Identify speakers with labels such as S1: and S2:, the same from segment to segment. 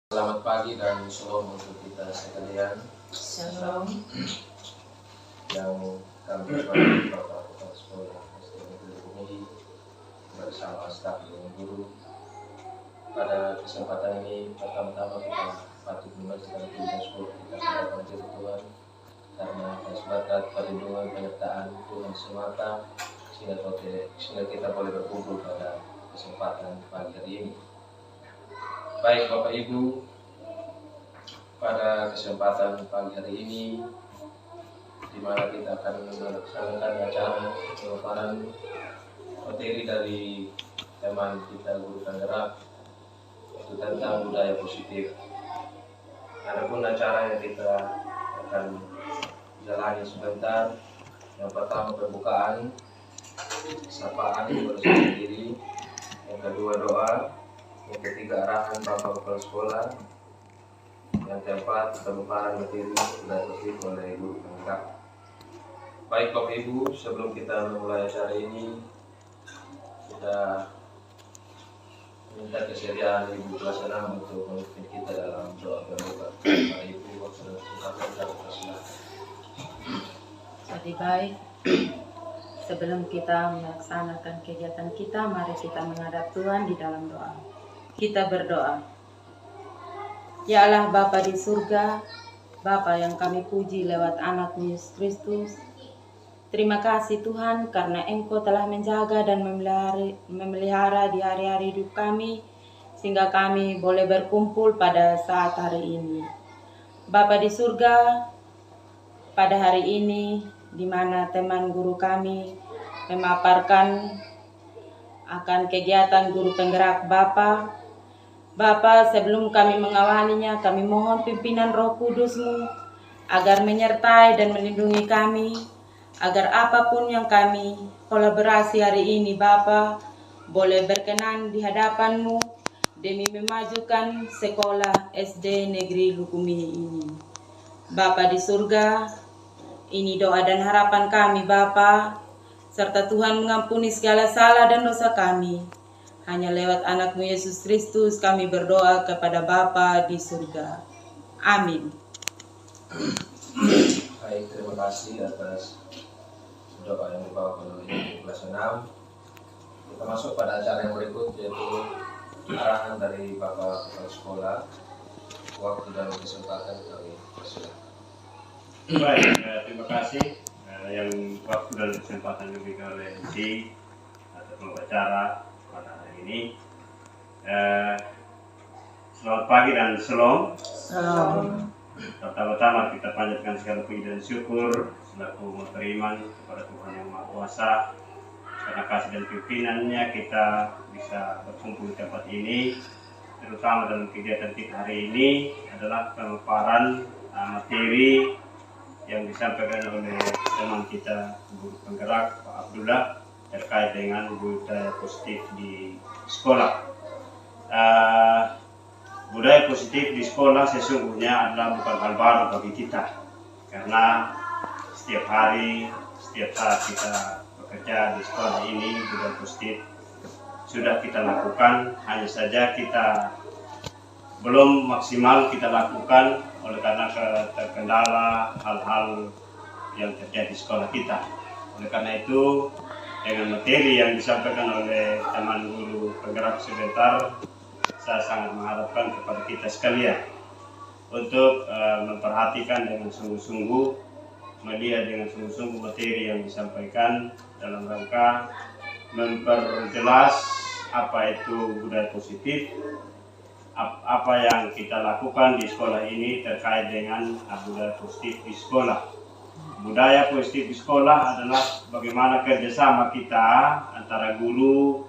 S1: Selamat pagi dan shalom untuk kita sekalian.
S2: Shalom.
S1: Yang kami hormati Bapak Kepala Sekolah SD Negeri Bumi bersama staf dan guru. Pada kesempatan ini pertama-tama kita patut memanjatkan puji syukur kita kepada Tuhan karena atas berkat perlindungan penyertaan Tuhan semata sehingga kita boleh berkumpul pada kesempatan pagi hari ini. Baik Bapak Ibu, pada kesempatan pagi hari ini di mana kita akan melaksanakan acara pemaparan materi dari teman kita Guru Penggerak yaitu tentang budaya positif. Adapun acara yang kita akan jalani sebentar, yang pertama pembukaan, sapaan bersama diri, yang kedua doa, yang ketiga arahan Bapak Kepala Sekolah, yang keempat pemaparan materi budaya positif oleh Guru Penggerak. Baik Bapak Ibu, sebelum kita memulai acara ini, kita minta kesediaan Ibu kelas 6 untuk memimpin kita dalam doa pembuka. Bapak Ibu, waktu silakan.
S2: Jadi baik, sebelum kita melaksanakan kegiatan kita, mari kita menghadap Tuhan di dalam doa. Kita berdoa. Ya Allah Bapa di surga, Bapa yang kami puji lewat anak-Mu Yesus Kristus. Terima kasih Tuhan karena Engkau telah menjaga dan memelihara di hari-hari hidup kami sehingga kami boleh berkumpul pada saat hari ini. Bapa di surga, pada hari ini di mana teman guru kami memaparkan akan kegiatan Guru Penggerak Bapa, sebelum kami mengawalinya, kami mohon pimpinan Roh Kudus-Mu agar menyertai dan melindungi kami, agar apapun yang kami kolaborasi hari ini, Bapa, boleh berkenan di hadapan-Mu demi memajukan sekolah SD Negeri Lukumi ini. Bapa di surga, ini doa dan harapan kami, Bapa, serta Tuhan mengampuni segala salah dan dosa kami. Hanya lewat anak-Mu Yesus Kristus kami berdoa kepada Bapa di surga. Amin.
S1: Baik, terima kasih atas doa yang dibawakan oleh kelas 6. Kita masuk pada acara yang berikut, yaitu arahan dari Bapak Kepala Sekolah. Waktu dan kesempatan kami persilakan.
S3: Baik, terima kasih yang waktu dan kesempatan diberikan oleh MC atau pembicara pada hari ini. Selamat pagi dan shalom.
S2: Salam.
S3: Pertama-tama kita panjatkan segala puji dan syukur selaku umat beriman kepada Tuhan Yang Maha Kuasa. Karena kasih dan pimpinannya kita bisa berkumpul di tempat ini. Terutama dalam kegiatan kita hari ini adalah pemaparan materi yang disampaikan oleh teman kita Guru Penggerak Pak Abdullah terkait dengan budaya positif di sekolah. Budaya positif di sekolah sesungguhnya adalah bukan hal baru bagi kita, karena setiap hari, setiap saat kita bekerja di sekolah ini budaya positif sudah kita lakukan, hanya saja kita belum maksimal kita lakukan oleh karena terkendala hal-hal yang terjadi di sekolah kita. Oleh karena itu, dengan materi yang disampaikan oleh teman Guru Penggerak sebentar, saya sangat mengharapkan kepada kita sekalian untuk memperhatikan dengan sungguh-sungguh melihat dengan sungguh-sungguh materi yang disampaikan dalam rangka memperjelas apa itu budaya positif, apa yang kita lakukan di sekolah ini terkait dengan budaya positif di sekolah. Budaya positif di sekolah adalah bagaimana kerjasama kita antara guru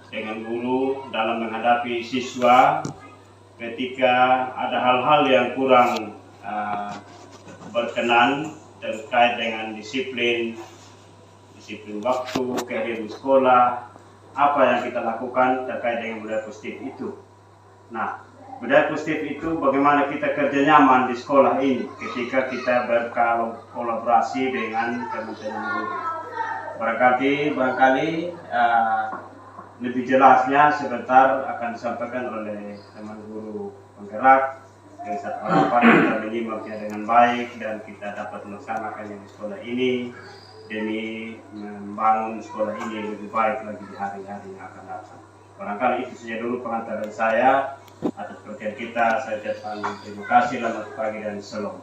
S3: dengan guru dalam menghadapi siswa ketika ada hal-hal yang kurang berkenan terkait dengan disiplin waktu, kehadiran di sekolah, apa yang kita lakukan terkait dengan budaya positif itu. Nah, budaya positif itu bagaimana kita kerja nyaman di sekolah ini ketika kita berkolaborasi dengan teman-teman guru. Barangkali lebih jelasnya sebentar akan disampaikan oleh teman guru penggerak. Dengan satu harapan kita menyimaknya dengan baik dan kita dapat melaksanakannya di sekolah ini demi membangun sekolah ini lebih baik lagi di hari-hari yang akan datang. Barangkali itu saja dulu pengantaran saya. Atas perhatian kita, saya ucapkan terima kasih, selamat pagi dan salam.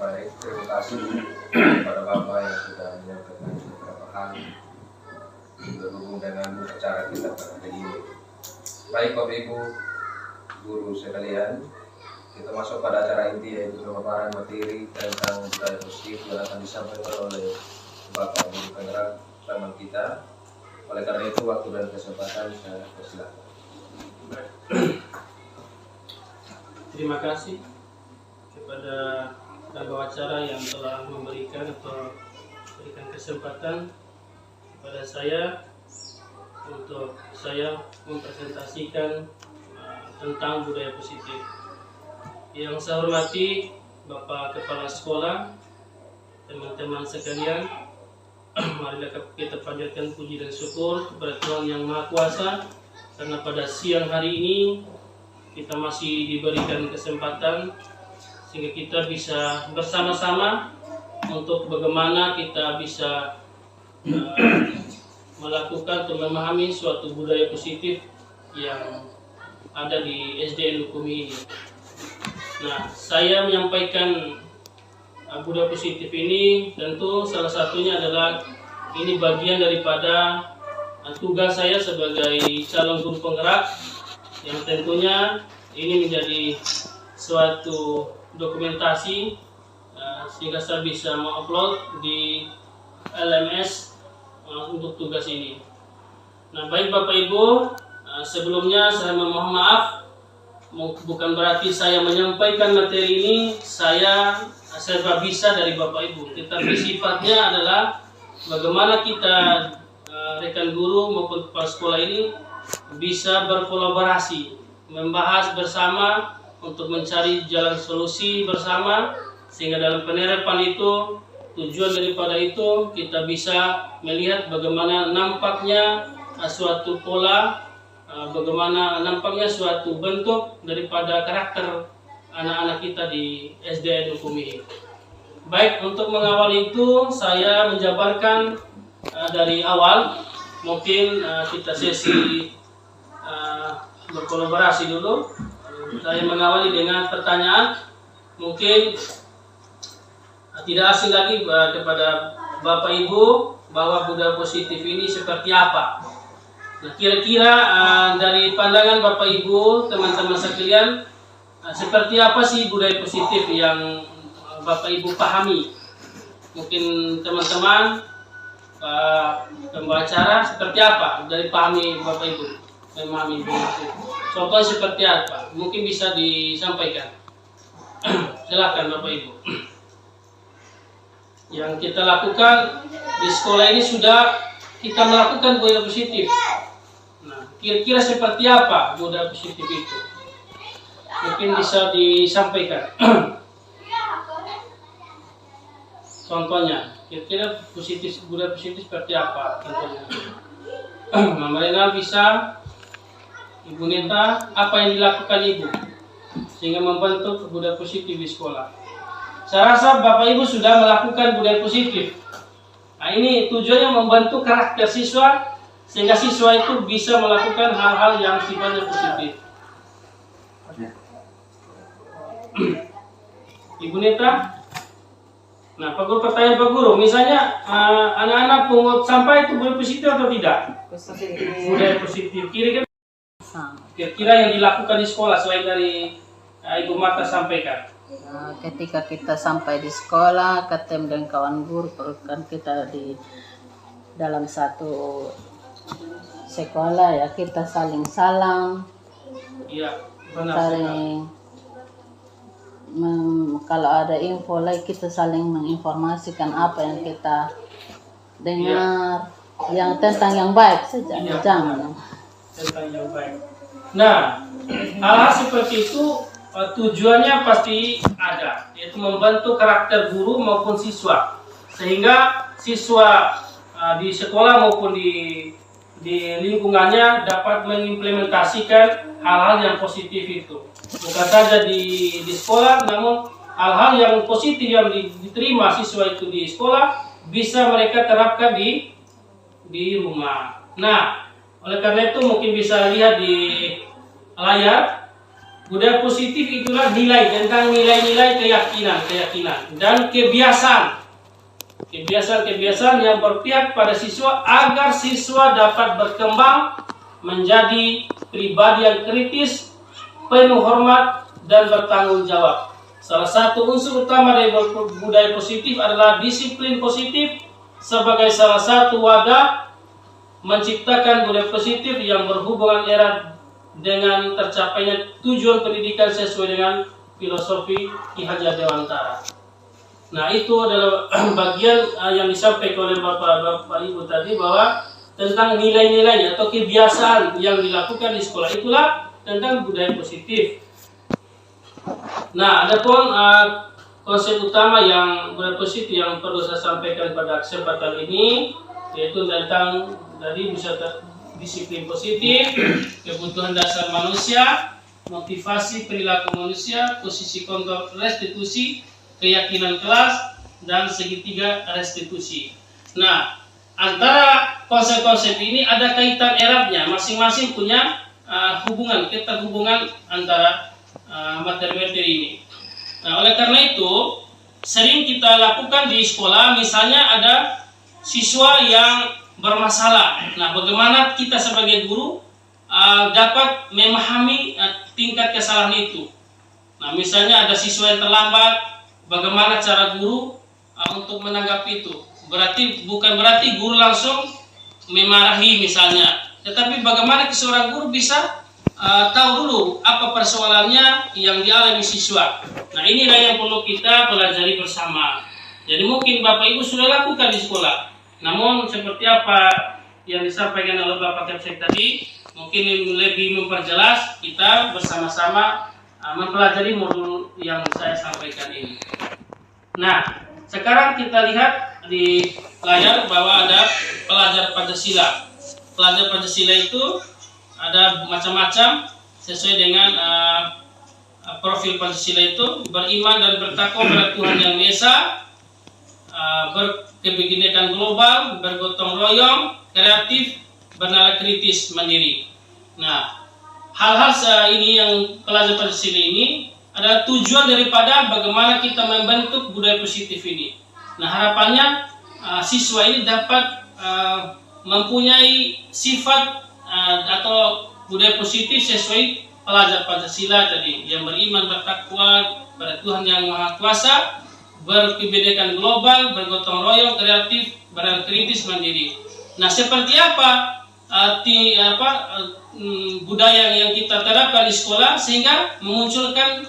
S1: Baik, terima kasih kepada Bapak yang sudah menyampaikan beberapa hal berhubung dengan acara kita pada hari ini. Baik Bapak Ibu guru sekalian, kita masuk pada acara inti, yaitu pemaparan materi tentang budaya positif yang akan disampaikan oleh Bapak Guru Penggerak teman kita. Oleh karena itu, waktu dan kesempatan saya persilakan.
S4: Terima kasih kepada pembawa acara yang telah memberikan kesempatan kepada saya untuk saya mempresentasikan tentang budaya positif. Yang saya hormati Bapak Kepala Sekolah, teman-teman sekalian, marilah kita panjatkan puji dan syukur kepada Tuhan Yang Maha Kuasa, karena pada siang hari ini kita masih diberikan kesempatan sehingga kita bisa bersama-sama untuk bagaimana kita bisa melakukan atau memahami suatu budaya positif yang ada di SDN Lukumi ini. Nah, saya menyampaikan budaya positif ini tentu salah satunya adalah ini bagian daripada tugas saya sebagai calon guru penggerak, yang tentunya ini menjadi suatu dokumentasi sehingga saya bisa mengupload di LMS untuk tugas ini. Nah, baik Bapak Ibu, sebelumnya saya memohon maaf, bukan berarti saya menyampaikan materi ini saya serba bisa dari Bapak Ibu, tetapi sifatnya adalah bagaimana kita rekan guru maupun kepala sekolah ini bisa berkolaborasi, membahas bersama untuk mencari jalan solusi bersama, sehingga dalam penerapan itu, tujuan daripada itu kita bisa melihat bagaimana nampaknya suatu pola, bagaimana nampaknya suatu bentuk daripada karakter anak-anak kita di SDN Lukumi. Baik, untuk mengawali itu saya menjabarkan dari awal. Mungkin kita sesi berkolaborasi dulu. Saya mengawali dengan pertanyaan, mungkin tidak asing lagi kepada Bapak Ibu bahwa budaya positif ini seperti apa. Nah, kira-kira dari pandangan Bapak Ibu, teman-teman sekalian, seperti apa sih budaya positif yang Bapak Ibu pahami? Mungkin teman-teman pembawa acara seperti apa dari pahami Bapak Ibu memahami begitu. Contoh seperti apa? Mungkin bisa disampaikan. Silakan Bapak Ibu. Yang kita lakukan di sekolah ini sudah kita melakukan budaya positif. Nah, kira-kira seperti apa budaya positif itu? Mungkin bisa disampaikan. Contohnya, kira-kira budaya positif seperti apa? Contohnya, Mama Rena bisa, Ibu Neta, apa yang dilakukan Ibu sehingga membentuk budaya positif di sekolah? Saya rasa Bapak Ibu sudah melakukan budaya positif. Nah, ini tujuannya membantu karakter siswa sehingga siswa itu bisa melakukan hal-hal yang sifatnya positif. Ibu Neta? Nah, Pak Guru, pertanyaan Pak Guru, misalnya anak-anak pungut sampah itu boleh positif atau tidak? Budaya positif. Kira-kira yang dilakukan di sekolah selain dari Ibu Marta sampaikan.
S2: Nah, ketika kita sampai di sekolah, ketemu dengan kawan guru, kan kita di dalam satu sekolah ya, kita saling salam,
S4: Iya, benar.
S2: saling kalau ada info lagi kita saling menginformasikan apa yang kita dengar, yang tentang yang baik saja,
S4: Iya,
S2: jangan.
S4: Tentang yang baik. Nah, hal-hal seperti itu tujuannya pasti ada, yaitu membentuk karakter guru maupun siswa, sehingga siswa di sekolah maupun di lingkungannya dapat mengimplementasikan hal-hal yang positif itu. Bukan saja di sekolah, namun hal-hal yang positif yang diterima siswa itu di sekolah bisa mereka terapkan di rumah. Nah, oleh karena itu mungkin bisa lihat di layar, budaya positif itulah nilai tentang nilai-nilai keyakinan dan kebiasaan yang berpihak pada siswa agar siswa dapat berkembang menjadi pribadi yang kritis, penuh hormat dan bertanggung jawab. Salah satu unsur utama dari budaya positif adalah disiplin positif sebagai salah satu wadah menciptakan budaya positif yang berhubungan erat dengan tercapainya tujuan pendidikan sesuai dengan filosofi Ki Hajar Dewantara. Nah, itu adalah bagian yang disampaikan oleh Bapak Ibu tadi, bahwa tentang nilai-nilai atau kebiasaan yang dilakukan di sekolah itulah tentang budaya positif. Nah, adapun konsep utama yang budaya positif yang perlu saya sampaikan pada kesempatan ini, yaitu tentang tadi wisata disiplin positif, kebutuhan dasar manusia, motivasi perilaku manusia, posisi kontrol restitusi, keyakinan kelas, dan segitiga restitusi. Nah, antara konsep-konsep ini ada kaitan eratnya, masing-masing punya hubungan antara materi-materi ini. Nah, oleh karena itu, sering kita lakukan di sekolah, misalnya ada siswa yang bermasalah. Nah, bagaimana kita sebagai guru dapat memahami tingkat kesalahan itu. Nah, misalnya ada siswa yang terlambat, bagaimana cara guru untuk menanggapi itu. Bukan berarti guru langsung memarahi misalnya, tetapi bagaimana seorang guru bisa tahu dulu apa persoalannya yang dialami siswa. Nah, inilah yang perlu kita pelajari bersama. Jadi mungkin Bapak Ibu sudah lakukan di sekolah, namun seperti apa yang disampaikan oleh Bapak Kapsek tadi, mungkin lebih memperjelas, kita bersama-sama mempelajari modul yang saya sampaikan ini. Nah, sekarang kita lihat di layar bahwa ada pelajar Pancasila. Pelajar Pancasila itu ada macam-macam sesuai dengan profil Pancasila itu: beriman dan bertakwa pada Tuhan Yang Maha Esa, berkebinekaan global, bergotong royong, kreatif, bernalar kritis, mandiri. Nah, hal-hal ini yang pelajar Pancasila ini adalah tujuan daripada bagaimana kita membentuk budaya positif ini. Nah, harapannya siswa ini dapat mempunyai sifat atau budaya positif sesuai pelajar Pancasila tadi, yang beriman, bertakwa pada Tuhan Yang Maha Kuasa, berkebinekaan global, bergotong royong, kreatif, bernalar kritis, mandiri. Nah, seperti apa budaya yang kita terapkan di sekolah sehingga memunculkan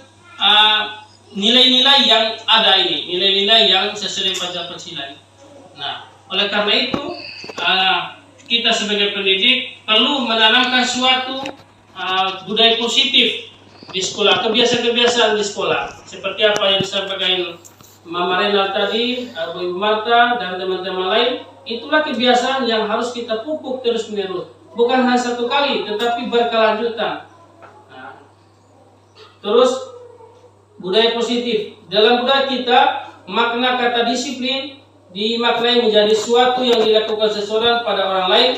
S4: nilai-nilai yang ada ini, nilai-nilai yang sesuai dengan Pancasila. Nah, oleh karena itu kita sebagai pendidik perlu menanamkan suatu budaya positif di sekolah, kebiasaan-kebiasaan di sekolah. Seperti apa yang disampaikan Mama Renal tadi, Ibu Marta, dan teman-teman lain, itulah kebiasaan yang harus kita pupuk terus-menerus. Bukan hanya satu kali, tetapi berkelanjutan. Nah, terus, budaya positif. Dalam budaya kita, makna kata disiplin dimaknai menjadi suatu yang dilakukan seseorang pada orang lain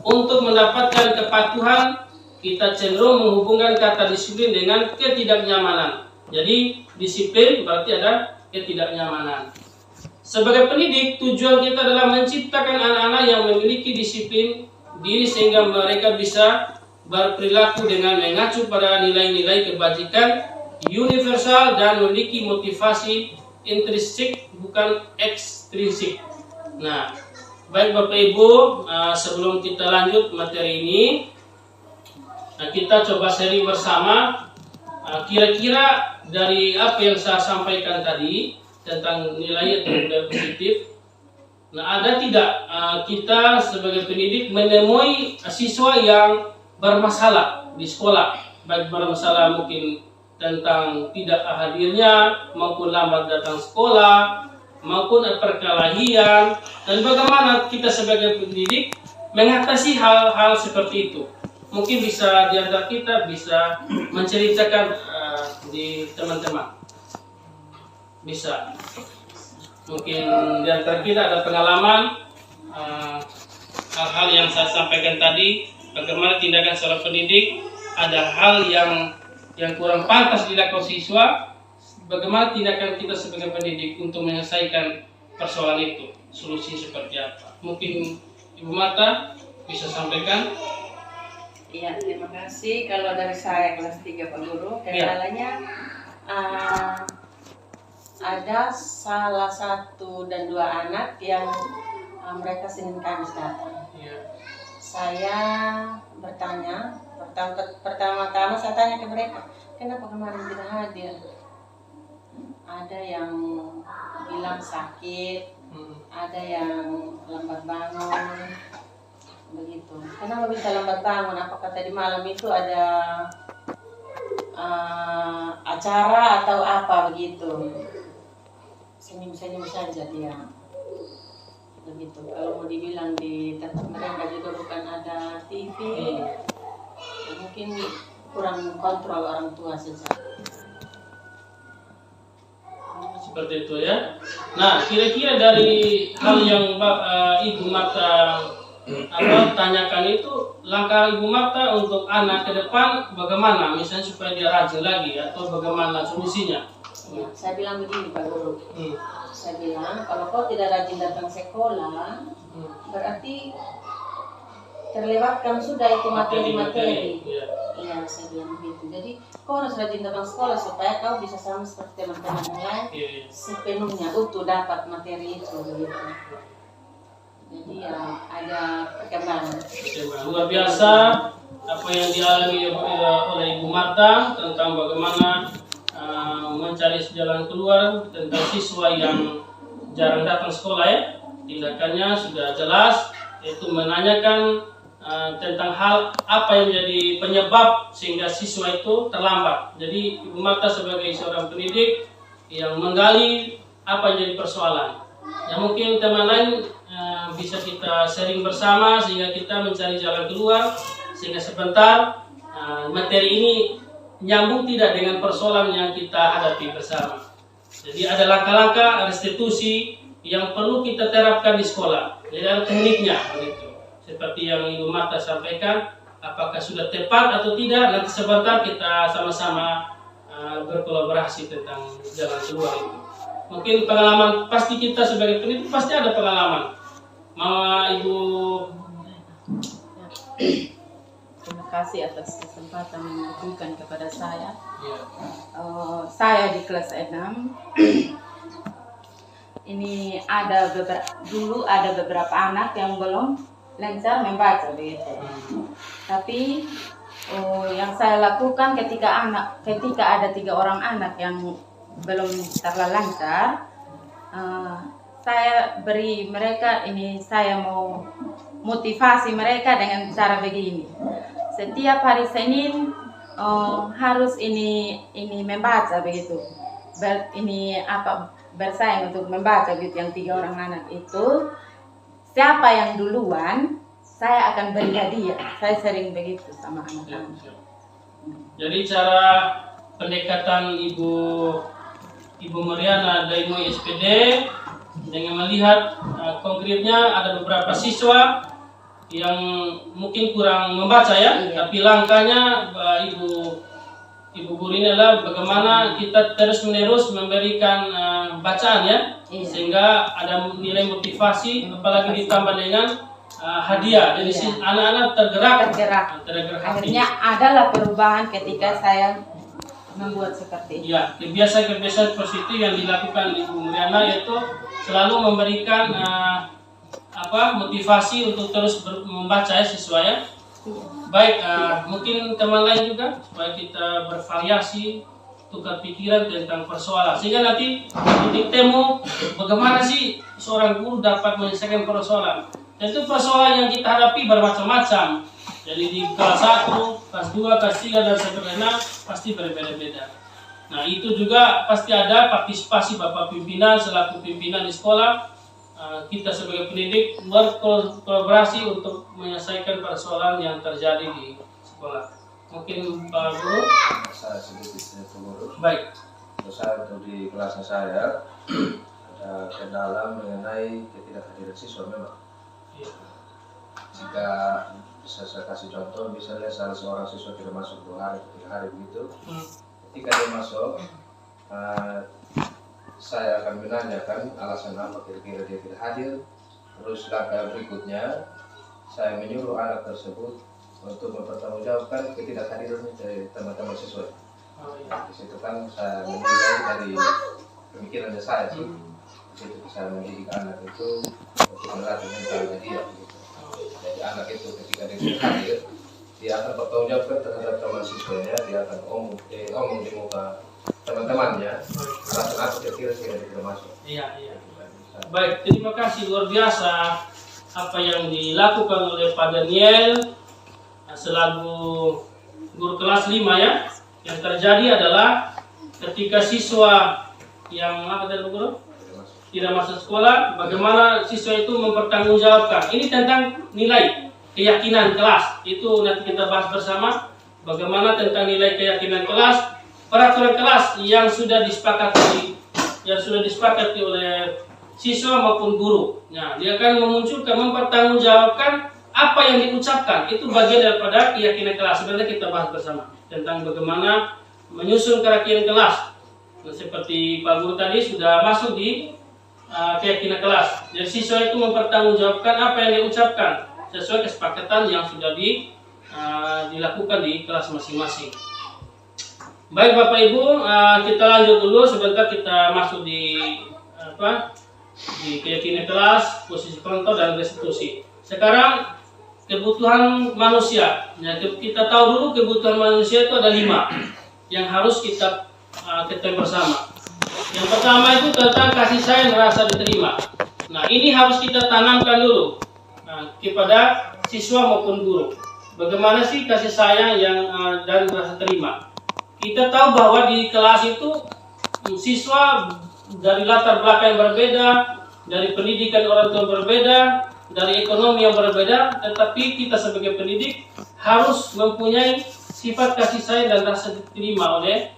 S4: untuk mendapatkan kepatuhan. Kita cenderung menghubungkan kata disiplin dengan ketidaknyamanan. Jadi, disiplin berarti ada ketidaknyamanan. Sebagai pendidik, tujuan kita adalah menciptakan anak-anak yang memiliki disiplin diri sehingga mereka bisa berperilaku dengan mengacu pada nilai-nilai kebajikan universal dan memiliki motivasi intrinsik bukan ekstrinsik. Nah, baik Bapak Ibu, sebelum kita lanjut materi ini, kita coba sharing bersama. Kira-kira dari apa yang saya sampaikan tadi tentang nilai atau budaya positif, nah ada tidak kita sebagai pendidik menemui siswa yang bermasalah di sekolah, baik bermasalah mungkin tentang tidak hadirnya maupun lambat datang sekolah maupun perkelahian, dan bagaimana kita sebagai pendidik mengatasi hal-hal seperti itu. Mungkin bisa di antara kita bisa menceritakan di teman-teman. Bisa mungkin di antara kita ada pengalaman hal-hal yang saya sampaikan tadi, bagaimana tindakan seorang pendidik, ada hal yang kurang pantas dilakukan siswa, bagaimana tindakan kita sebagai pendidik untuk menyelesaikan persoalan itu, solusi seperti apa. Mungkin Ibu Marta bisa sampaikan.
S5: Iya, terima kasih. Kalau dari saya kelas 3 Pak Guru, kendalanya ada salah satu dan dua anak yang mereka Senin Kamis datang. Saya bertanya, pertama-tama saya tanya ke mereka, kenapa kemarin tidak hadir? Ada yang bilang sakit, ada yang lambat bangun, begitu. Kenapa bisa lambat bangun? Apakah tadi malam itu ada acara atau apa begitu? Senyum-senyum saja dia, begitu. Kalau mau dibilang di tempat mereka juga bukan ada TV, ya mungkin kurang kontrol orang tua saja.
S4: Seperti itu ya. Nah, kira-kira dari hal yang Ibu Marta tanyakan itu, langkah Ibu Marta untuk anak ke depan bagaimana? Misalnya supaya dia rajin lagi atau bagaimana solusinya?
S5: Ya, saya bilang begini Pak Guru, saya bilang kalau kau tidak rajin datang sekolah, berarti terlewatkan sudah itu materi-materi. Iya, saya bilang begitu. Jadi kau harus rajin datang sekolah supaya kau bisa sama seperti teman-teman yang lain, sepenuhnya utuh dapat materi itu begitu. Jadi ya ada perkembangan.
S4: Luar biasa apa yang dialami oleh Ibu Marta tentang bagaimana mencari jalan keluar tentang siswa yang jarang datang sekolah ya. Tindakannya sudah jelas, yaitu menanyakan tentang hal apa yang menjadi penyebab sehingga siswa itu terlambat. Jadi Ibu Marta sebagai seorang pendidik yang menggali apa yang jadi persoalan. Ya mungkin teman lain bisa kita sharing bersama sehingga kita mencari jalan keluar, sehingga sebentar materi ini nyambung tidak dengan persoalan yang kita hadapi bersama. Jadi ada langkah-langkah restitusi yang perlu kita terapkan di sekolah. Jadi ada tekniknya begitu. Seperti yang Ibu Marta sampaikan, apakah sudah tepat atau tidak, nanti sebentar kita sama-sama berkolaborasi tentang jalan keluar itu. Mungkin pengalaman, pasti kita sebagai pendidik pasti ada pengalaman. Mama, Ibu.
S2: Terima kasih atas kesempatan yang diberikan kepada saya. Saya di kelas 6. Ini dulu ada beberapa anak yang belum lancar membaca begitu. Tapi yang saya lakukan ketika ada 3 orang anak yang belum terlalu lancar, saya beri mereka saya mau motivasi mereka dengan cara begini. Setiap hari Senin harus ini membaca begitu. Bersaing untuk membaca gitu yang 3 orang anak itu. Siapa yang duluan, saya akan beri hadiah. Saya sering begitu sama anak-anak.
S4: Jadi cara pendekatan Ibu Mariana dari MUI SPD dengan melihat konkretnya ada beberapa siswa yang mungkin kurang membaca ya, tapi langkahnya Ibu Ibu Guru ini adalah bagaimana kita terus-menerus memberikan bacaan ya,
S2: Iya.
S4: sehingga ada nilai motivasi, apalagi ditambah dengan hadiah. Jadi
S2: Iya.
S4: anak-anak tergerak hati.
S2: Akhirnya adalah perubahan ketika saya membuat seperti itu.
S4: Ya, kebiasaan-kebiasaan positif yang dilakukan Ibu Muriana yaitu selalu memberikan motivasi untuk terus membaca ya siswa ya. Baik, mungkin teman lain juga supaya kita bervariasi, tukar pikiran tentang persoalan sehingga nanti titik temu bagaimana sih seorang guru dapat menyelesaikan persoalan. Dan itu persoalan yang kita hadapi bermacam-macam. Jadi di kelas 1, kelas 2, kelas 3 dan seterusnya pasti berbeda-beda. Nah, itu juga pasti ada partisipasi Bapak pimpinan selaku pimpinan di sekolah. Kita sebagai pendidik berkolaborasi untuk menyelesaikan persoalan yang terjadi di sekolah. Mungkin Pak Guru?
S1: Saya sedikit Guru.
S4: Baik.
S1: Saya untuk di kelasnya saya ada kendala mengenai ketidakhadiran siswa memang. Jika bisa saya kasih contoh, misalnya salah seorang siswa tidak masuk 2 hari, 3 hari begitu. Ketika dia masuk, saya akan menanyakan alasan apa kira-kira dia tidak hadir. Terus langkah berikutnya, saya menyuruh anak tersebut untuk mempertanggungjawabkan ketidakhadirannya dari teman-teman siswa. Di situ kan saya menilai dari pemikirannya saya sih. Di situ saya mendidik anak itu untuk melatih mentalnya dia. Gitu. Jadi anak itu ketika dia tidak hadir, dia akan bertanggungjawabkan terhadap teman siswanya, dia akan omong di muka teman-temannya alasan apa kira-kira tidak masuk.
S4: Iya. Baik, terima kasih luar biasa apa yang dilakukan oleh Pak Daniel selaku guru kelas 5 ya. Yang terjadi adalah ketika siswa yang guru tidak masuk sekolah, bagaimana siswa itu mempertanggungjawabkan. Ini tentang nilai keyakinan kelas. Itu nanti kita bahas bersama. Bagaimana tentang nilai keyakinan kelas, peraturan kelas yang sudah disepakati oleh siswa maupun guru. Nah, dia akan memunculkan, mempertanggungjawabkan apa yang diucapkan. Itu bagian daripada keyakinan kelas. Sebenarnya kita bahas bersama tentang bagaimana menyusun keyakinan kelas. Nah, seperti Pak Guru tadi sudah masuk di keyakinan kelas. Jadi siswa itu mempertanggungjawabkan apa yang diucapkan sesuai kesepakatan yang sudah dilakukan di kelas masing-masing. Baik Bapak Ibu, kita lanjut dulu sebentar, kita masuk di keyakinan kelas, posisi contoh dan restitusi. Sekarang kebutuhan manusia. Ya, kita tahu dulu kebutuhan manusia itu ada 5 yang harus kita ketahui bersama. Yang pertama itu tentang kasih sayang, rasa diterima. Nah, ini harus kita tanamkan dulu kepada siswa maupun guru. Bagaimana sih kasih sayang dan rasa terima? Kita tahu bahwa di kelas itu siswa dari latar belakang yang berbeda, dari pendidikan orang tua berbeda, dari ekonomi yang berbeda, tetapi kita sebagai pendidik harus mempunyai sifat kasih sayang dan rasa diterima oleh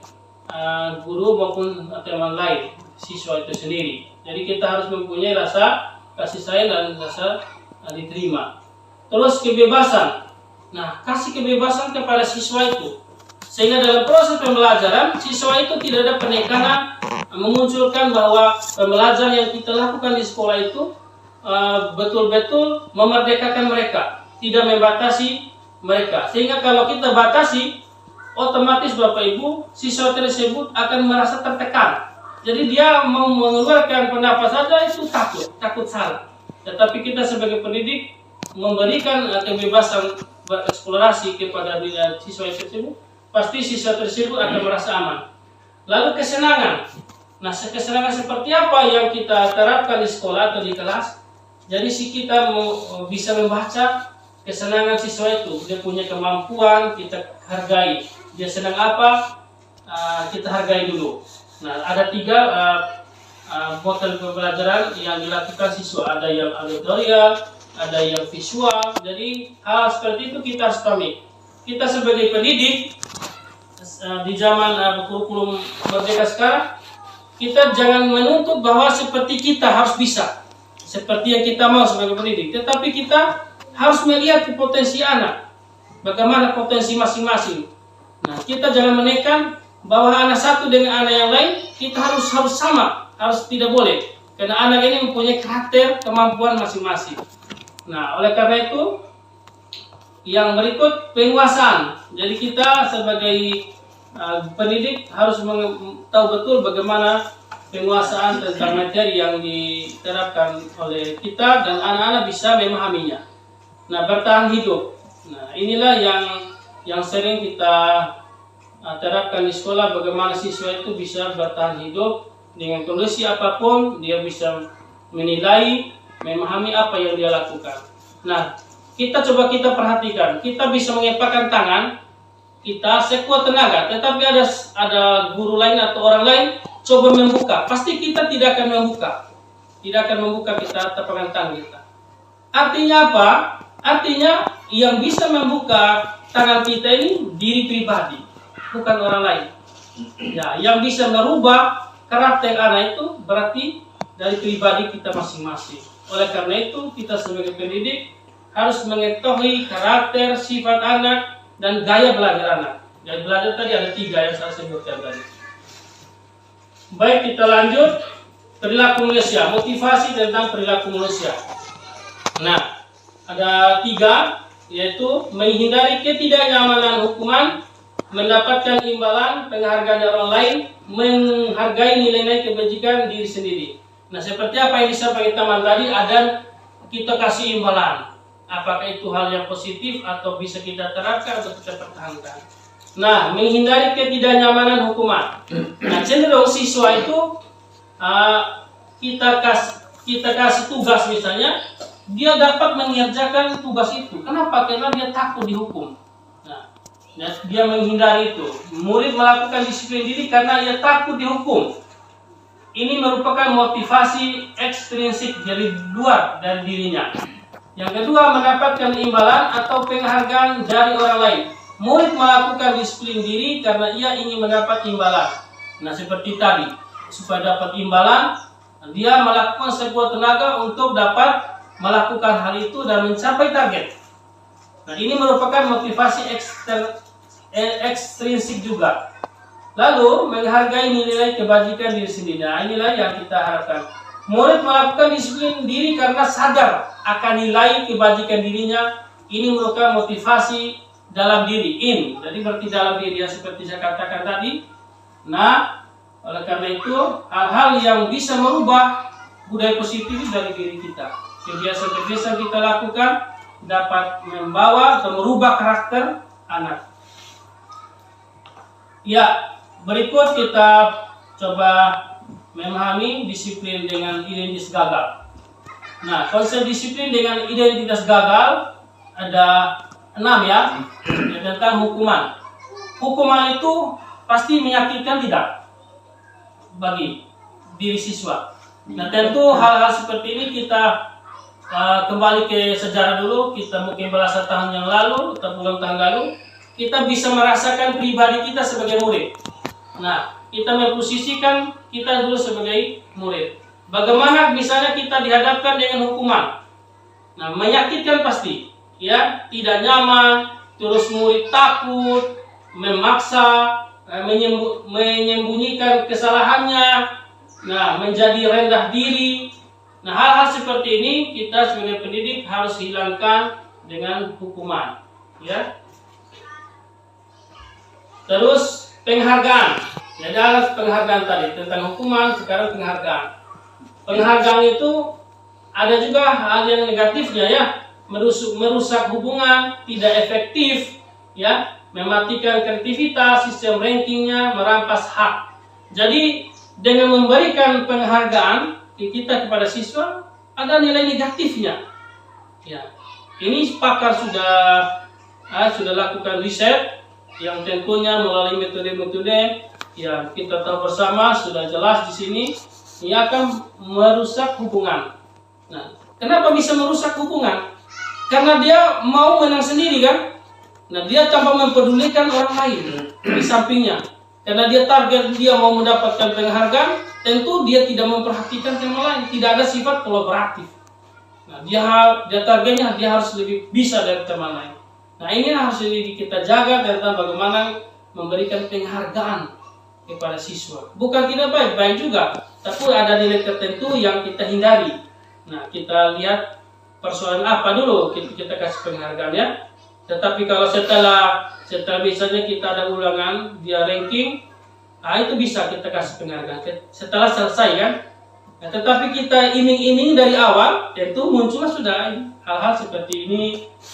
S4: guru maupun teman lain, siswa itu sendiri. Jadi kita harus mempunyai rasa kasih sayang dan rasa diterima. Terus kebebasan. Nah, kasih kebebasan kepada siswa itu, sehingga dalam proses pembelajaran siswa itu tidak ada penekanan, memunculkan bahwa pembelajaran yang kita lakukan di sekolah itu betul-betul memerdekakan mereka, tidak membatasi mereka. Sehingga kalau kita batasi, otomatis Bapak Ibu, siswa tersebut akan merasa tertekan. Jadi dia mau mengeluarkan pendapat saja itu takut salah. Tetapi kita sebagai pendidik memberikan kebebasan bereksplorasi kepada siswa tersebut, pasti siswa tersebut akan merasa aman. Lalu kesenangan. Nah, kesenangan seperti apa yang kita terapkan di sekolah atau di kelas? Jadi kita bisa membaca kesenangan siswa itu. Dia punya kemampuan, kita hargai. Dia senang apa, kita hargai dulu. Nah, ada 3 model pembelajaran yang dilakukan siswa. Ada yang auditorial, ada yang visual. Jadi hal seperti itu kita harus pahami. Kita sebagai pendidik di zaman kurikulum merdeka sekarang, kita jangan menuntut bahwa seperti kita harus bisa, seperti yang kita mau sebagai pendidik. Tetapi kita harus melihat potensi anak, bagaimana potensi masing-masing. Nah, kita jangan menekan bahwa anak satu dengan anak yang lain kita harus sama, harus tidak boleh. Karena anak ini mempunyai karakter, kemampuan masing-masing. Nah, oleh karena itu yang berikut penguasaan. Jadi kita sebagai pendidik harus tahu betul bagaimana penguasaan tentang materi yang diterapkan oleh kita dan anak-anak bisa memahaminya. Nah, bertahan hidup. Nah, inilah yang sering kita terapkan di sekolah, bagaimana siswa itu bisa bertahan hidup dengan kondisi apapun, dia bisa menilai, memahami apa yang dia lakukan. Nah, kita perhatikan, kita bisa mengepakkan tangan kita sekuat tenaga, tetapi ada guru lain atau orang lain coba membuka, pasti kita tidak akan membuka, kita tepakkan tangan kita. Artinya apa? Artinya yang bisa membuka tangan kita ini diri pribadi, bukan orang lain. Ya, yang bisa merubah karakter anak itu berarti dari pribadi kita masing-masing. Oleh karena itu kita sebagai pendidik harus mengetahui karakter, sifat anak, dan gaya belajar anak. Gaya belajar tadi ada 3 yang saya sebutkan tadi. Baik, kita lanjut. Perilaku manusia, motivasi tentang perilaku manusia. Nah, ada 3, yaitu menghindari ketidaknyamanan hukuman, mendapatkan imbalan, penghargaan dari orang lain, menghargai nilai-nilai kebajikan diri sendiri. Nah, seperti apa yang disampaikan teman tadi, ada kita kasih imbalan. Apakah itu hal yang positif atau bisa kita terapkan atau kita pertahankan. Nah, menghindari ketidaknyamanan hukuman. Nah, cenderung siswa itu kita kasih tugas misalnya, dia dapat mengerjakan tugas itu. Kenapa? Karena dia takut dihukum. Nah, dia menghindari itu. Murid melakukan disiplin diri karena ia takut dihukum. Ini merupakan motivasi ekstrinsik dari luar dari dirinya. Yang kedua, mendapatkan imbalan atau penghargaan dari orang lain. Murid melakukan disiplin diri karena ia ingin mendapat imbalan. Nah, seperti tadi, supaya dapat imbalan, dia melakukan sekuat tenaga untuk dapat melakukan hal itu dan mencapai target. Nah, ini merupakan motivasi ekstrinsik juga. Lalu, menghargai nilai kebajikan diri sendiri. Nah, inilah yang kita harapkan. Murid melakukan disiplin diri karena sadar akan nilai kebajikan dirinya. Ini merupakan motivasi dalam diri, jadi berarti dalam diri yang seperti saya katakan tadi. Nah, oleh karena itu hal-hal yang bisa merubah budaya positif dari diri kita. Kebiasaan-kebiasaan kita lakukan dapat membawa atau merubah karakter anak. Ya, berikut kita coba memahami disiplin dengan identitas gagal. Nah, konsep disiplin dengan identitas gagal ada 6 ya, tentang hukuman. Hukuman itu pasti menyakitkan tidak bagi diri siswa. Nah, tentu hal-hal seperti ini kita kembali ke sejarah dulu, kita mungkin belasan tahun yang lalu atau puluhan tahun lalu, kita bisa merasakan pribadi kita sebagai murid. Nah, kita memposisikan kita dulu sebagai murid. Bagaimana misalnya kita dihadapkan dengan hukuman. Nah, menyakitkan pasti, ya, tidak nyaman, terus murid takut, memaksa, menyembunyikan kesalahannya, nah, menjadi rendah diri. Nah, hal-hal seperti ini kita sebagai pendidik harus hilangkan dengan hukuman, ya. Terus penghargaan. Jadi ada penghargaan tadi tentang hukuman, sekarang penghargaan. Penghargaan itu ada juga hal yang negatifnya, ya, merusak hubungan, tidak efektif, ya, mematikan kreativitas, sistem rankingnya, merampas hak. Jadi dengan memberikan penghargaan kita kepada siswa ada nilai negatifnya, ya. Ini pakar sudah lakukan riset yang tentunya melalui metode-metode yang kita tahu bersama, sudah jelas di sini, ini akan merusak hubungan. Nah, kenapa bisa merusak hubungan? Karena dia mau menang sendiri, kan? Nah, dia tanpa mempedulikan orang lain di sampingnya. Karena dia target dia mau mendapatkan penghargaan, tentu dia tidak memperhatikan teman lain, tidak ada sifat kolaboratif. Nah, dia targetnya dia harus lebih bisa dari teman lain. Nah, ini harus kita jaga tentang bagaimana memberikan penghargaan kepada siswa. Bukan tidak baik, baik juga. Tapi ada nilai tertentu yang kita hindari. Nah, kita lihat persoalan apa dulu kita kasih penghargaan ya. Tetapi kalau setelah misalnya kita ada ulangan, dia ranking, nah itu bisa kita kasih penghargaan setelah selesai kan. Nah, tetapi kita iming-iming dari awal, tentu muncullah sudah hal-hal seperti ini,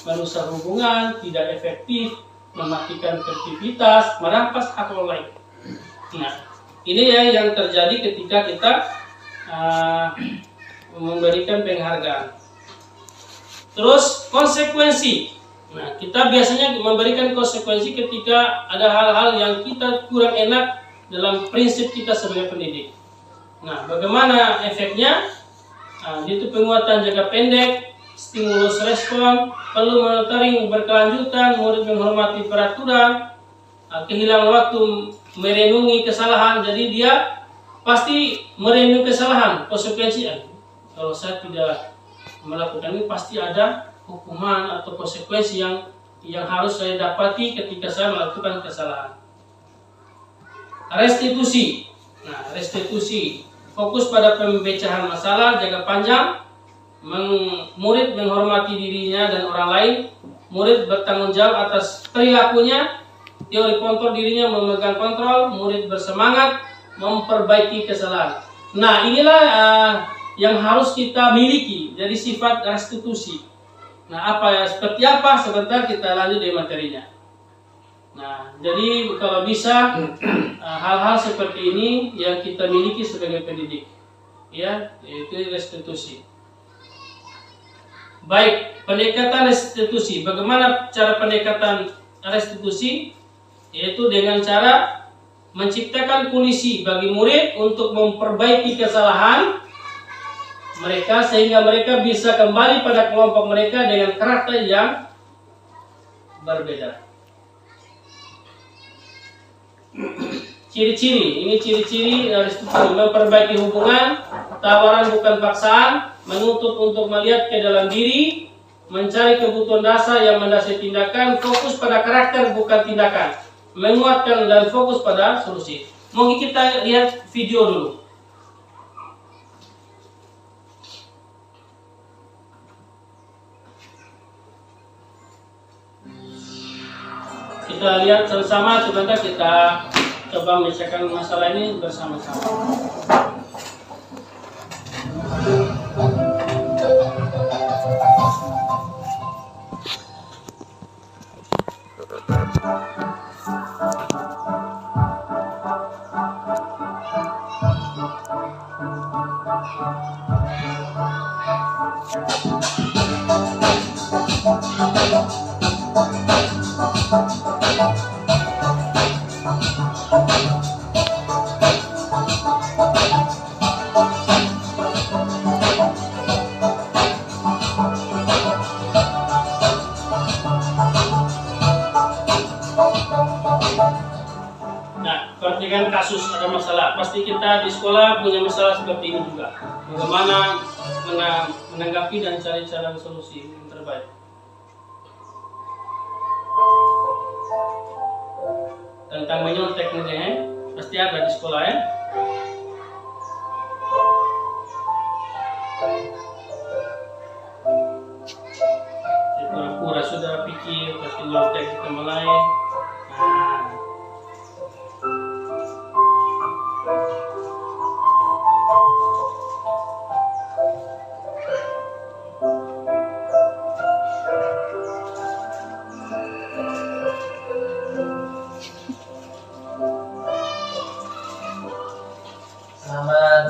S4: merusak hubungan, tidak efektif, mematikan kreativitas, merampas hak orang lain. Nah, ini ya yang terjadi ketika kita memberikan penghargaan. Terus konsekuensi. Nah, kita biasanya memberikan konsekuensi ketika ada hal-hal yang kita kurang enak dalam prinsip kita sebagai pendidik. Nah, bagaimana efeknya? Nah, itu penguatan jangka pendek, stimulus respon, perlu monitoring berkelanjutan, murid menghormati peraturan, kehilangan waktu merenungi kesalahan. Jadi dia pasti merenungi kesalahan, konsekuensi. Kalau saya tidak melakukan ini pasti ada hukuman atau konsekuensi yang harus saya dapati ketika saya melakukan kesalahan. Restitusi. Nah, restitusi fokus pada pemecahan masalah jangka panjang. Murid menghormati dirinya dan orang lain. Murid bertanggung jawab atas perilakunya. Teori kontrol dirinya memegang kontrol. Murid bersemangat memperbaiki kesalahan. Nah, inilah yang harus kita miliki. Jadi sifat restitusi. Nah, seperti apa? Sebentar kita lanjut di materinya. Nah, jadi kalau bisa hal-hal seperti ini yang kita miliki sebagai pendidik, ya, yaitu restitusi. Baik, pendekatan restitusi. Bagaimana cara pendekatan restitusi? Yaitu dengan cara menciptakan kondisi bagi murid untuk memperbaiki kesalahan mereka sehingga mereka bisa kembali pada kelompok mereka dengan karakter yang berbeda. Ciri-ciri, ini ciri-ciri restitusi: memperbaiki hubungan, tawaran bukan paksaan, menuntut untuk melihat ke dalam diri, mencari kebutuhan dasar yang mendasari tindakan, fokus pada karakter bukan tindakan, menguatkan dan fokus pada solusi. Mungkin kita lihat video dulu. Kita lihat sama-sama, sebentar kita coba menyelesaikan masalah ini bersama-sama. Dengan kasus ada masalah, pasti kita di sekolah punya masalah seperti ini juga. Bagaimana menanggapi dan cari cara solusi yang terbaik. Tentang menyontek nih, pasti ada di sekolah ya. Pura-pura sudah pikir, pasti nyontek ke teman lain.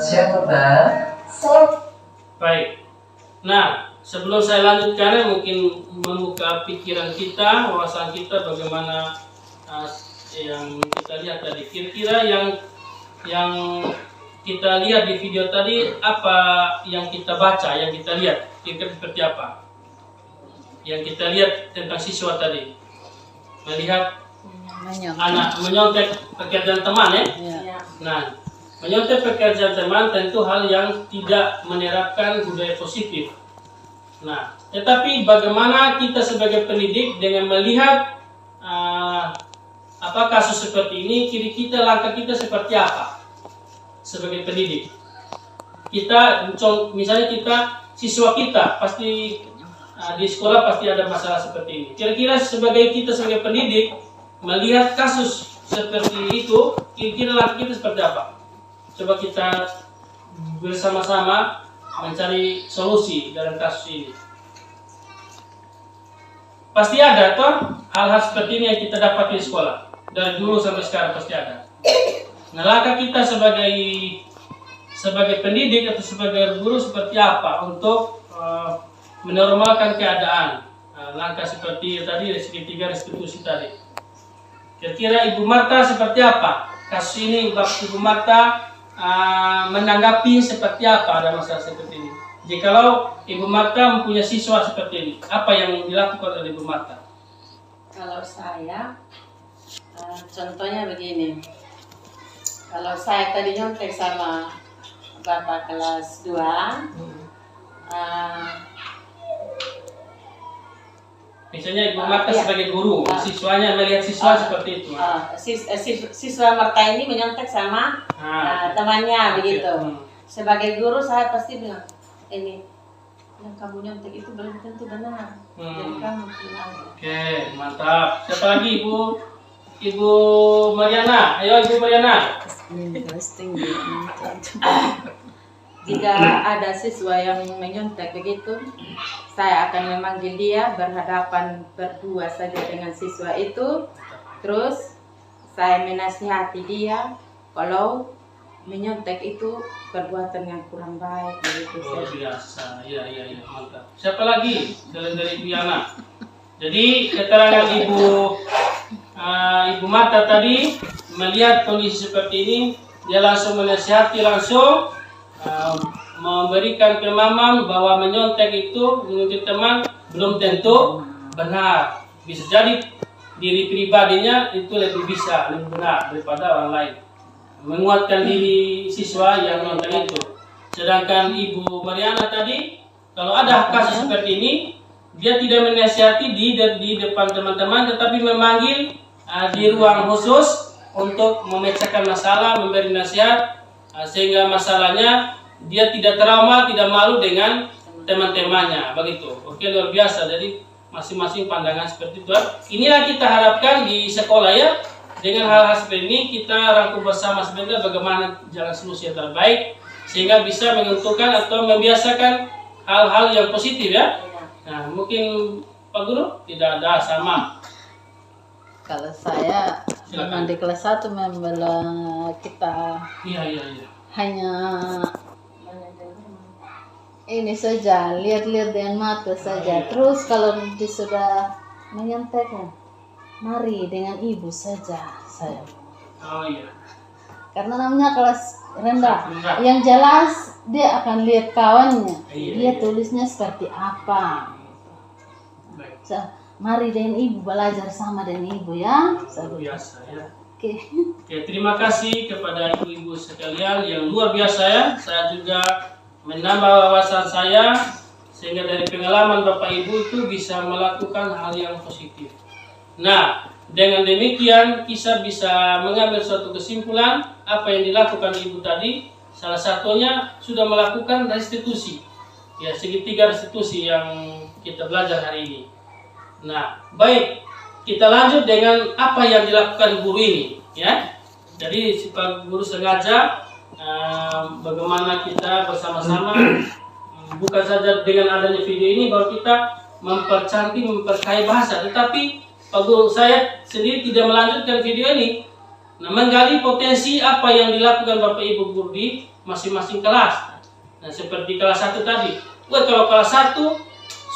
S6: Siapa, Pak?
S4: Baik. Nah, sebelum saya lanjutkan, mungkin membuka pikiran kita, wawasan kita bagaimana yang kita lihat tadi. Kira-kira yang kita lihat di video tadi, apa yang kita baca, yang kita lihat, kira-kira seperti apa? Yang kita lihat tentang siswa tadi, melihat anak menyontek pekerjaan teman ya. Nah, menyontek pekerjaan teman tentu hal yang tidak menerapkan budaya positif. Nah, tetapi bagaimana kita sebagai pendidik dengan melihat apa kasus seperti ini, kiri kita, langkah kita seperti apa sebagai pendidik. Kita, misalnya kita, siswa kita pasti di sekolah pasti ada masalah seperti ini. Kira-kira sebagai kita sebagai pendidik melihat kasus seperti itu, kira-kira langkah kita seperti apa? Coba kita bersama-sama mencari solusi dalam kasus ini. Pasti ada toh hal-hal seperti ini yang kita dapat di sekolah. Dari dulu sampai sekarang pasti ada. Nah, langkah kita sebagai pendidik atau sebagai guru seperti apa untuk menormalkan keadaan. Langkah seperti tadi segitiga restitusi tadi. Kira-kira Ibu Marta seperti apa? Kasus ini Ibu Marta menanggapi seperti apa ada masalah seperti ini. Jikalau Ibu Marta mempunyai siswa seperti ini, apa yang dilakukan oleh Ibu Marta?
S5: Kalau saya, contohnya begini. Kalau saya tadi nyontek sama Bapak kelas 2,
S4: misalnya Ibu Marta sebagai guru, siswanya melihat siswa seperti itu.
S5: Siswa Marta ini menyontek sama temannya begitu. Sebagai guru saya pasti bilang, ini yang kamu nyontek itu belum tentu benar. Jadi kamu bilang.
S4: Oke, mantap. Siapa lagi Ibu Mariana? Ayo Ibu Mariana.
S2: Jika ada siswa yang menyontek begitu, saya akan memanggil dia berhadapan berdua saja dengan siswa itu. Terus saya menasihati dia kalau menyontek itu perbuatan yang kurang baik begitu.
S4: Luar biasa, iya, mantap. Siapa lagi selain dari Ibu Yana? Jadi keterangan Ibu Marta tadi melihat kondisi seperti ini, dia langsung menasihati, langsung memberikan pemahaman bahwa menyontek itu menurut teman belum tentu benar. Bisa jadi diri pribadinya itu lebih benar daripada orang lain. Menguatkan diri siswa yang nonton itu. Sedangkan Ibu Mariana tadi, kalau ada kasus seperti ini, dia tidak menasihati di depan teman-teman, tetapi memanggil di ruang khusus untuk memecahkan masalah, memberi nasihat, sehingga masalahnya dia tidak trauma, tidak malu dengan teman-temannya, begitu. Oke, luar biasa. Jadi masing-masing pandangan seperti itu. Inilah kita harapkan di sekolah ya. Dengan hal-hal seperti ini kita rangkum bersama sebenarnya bagaimana jalan solusi yang terbaik sehingga bisa menentukan atau membiasakan hal-hal yang positif ya. Nah, mungkin Pak Guru tidak ada sama.
S7: Kalau saya memang di kelas 1 membela kita hanya ini saja, lihat-lihat dengan mata saja. Terus kalau sudah menyontek, mari dengan ibu saja saya.
S4: Oh iya.
S7: Karena namanya kelas rendah. Yang jelas dia akan lihat kawannya. Dia tulisnya seperti apa. Mari dengan ibu belajar sama dengan ibu ya.
S4: Biasa ya.
S7: Oke.
S4: Terima kasih kepada ibu-ibu sekalian yang luar biasa ya. Saya juga menambah wawasan saya sehingga dari pengalaman Bapak Ibu itu bisa melakukan hal yang positif. Nah, dengan demikian kita bisa mengambil suatu kesimpulan apa yang dilakukan ibu tadi. Salah satunya sudah melakukan restitusi, ya segitiga restitusi yang kita belajar hari ini. Nah, baik, kita lanjut dengan apa yang dilakukan guru ini, ya. Jadi si Pak Guru sengaja bagaimana kita bersama-sama bukan saja dengan adanya video ini bahwa kita mempercantik, memperkaya bahasa, tetapi Pak Guru saya sendiri tidak melanjutkan video ini. Nah, menggali potensi apa yang dilakukan Bapak Ibu guru di masing-masing kelas. Nah, seperti kelas 1 tadi. Wah, kalau kelas 1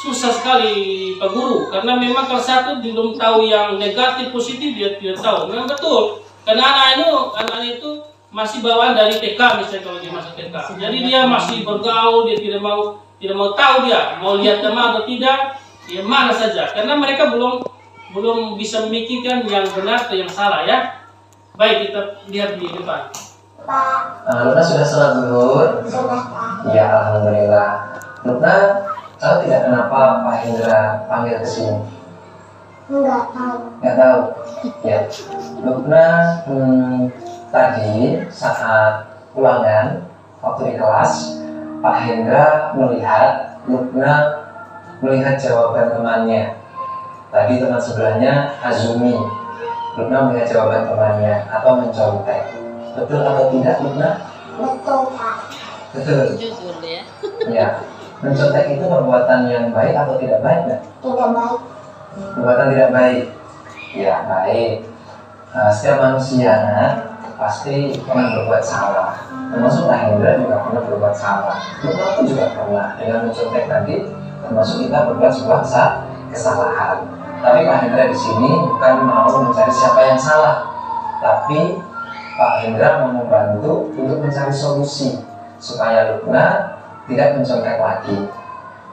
S4: susah sekali Pak Guru karena memang kelas 1 belum tahu yang negatif positif, dia tidak tahu. Memang betul. Karena anak itu masih bawaan dari TK misalnya kalau dia masuk TK. Jadi dia masih bergaul, dia tidak mau tahu dia mau lihat teman atau tidak, ya mana saja. Karena mereka belum bisa memikirkan yang benar atau yang salah ya. Baik, kita lihat di depan.
S6: Luna sudah sholat zuhur? Ya, alhamdulillah. Luna, tahu tidak kenapa Pak Hendra panggil ke sini? Nggak tahu. Ya, Lukna tadi saat ulangan waktu di kelas, Pak Hendra melihat Lukna melihat jawaban temannya. Tadi teman sebelahnya Azumi. Lukna melihat jawaban temannya atau mencontek. Betul atau tidak, Lukna?
S8: Betul, Pak.
S6: Betul.
S7: Jujur ya.
S6: Ya. Mencontek itu perbuatan yang baik atau tidak baik, nggak?
S8: Tidak baik.
S6: Perbuatan tidak baik. Ya, baik. Setiap manusia pasti pernah berbuat salah. Termasuk Pak Hendra juga pernah berbuat salah. Lukna pun juga pernah dengan mencontek tadi, termasuk kita berbuat sebuah kesalahan. Tapi Pak Hendra di sini bukan mau mencari siapa yang salah, tapi Pak Hendra mau membantu untuk mencari solusi supaya Lukna tidak mencontek lagi.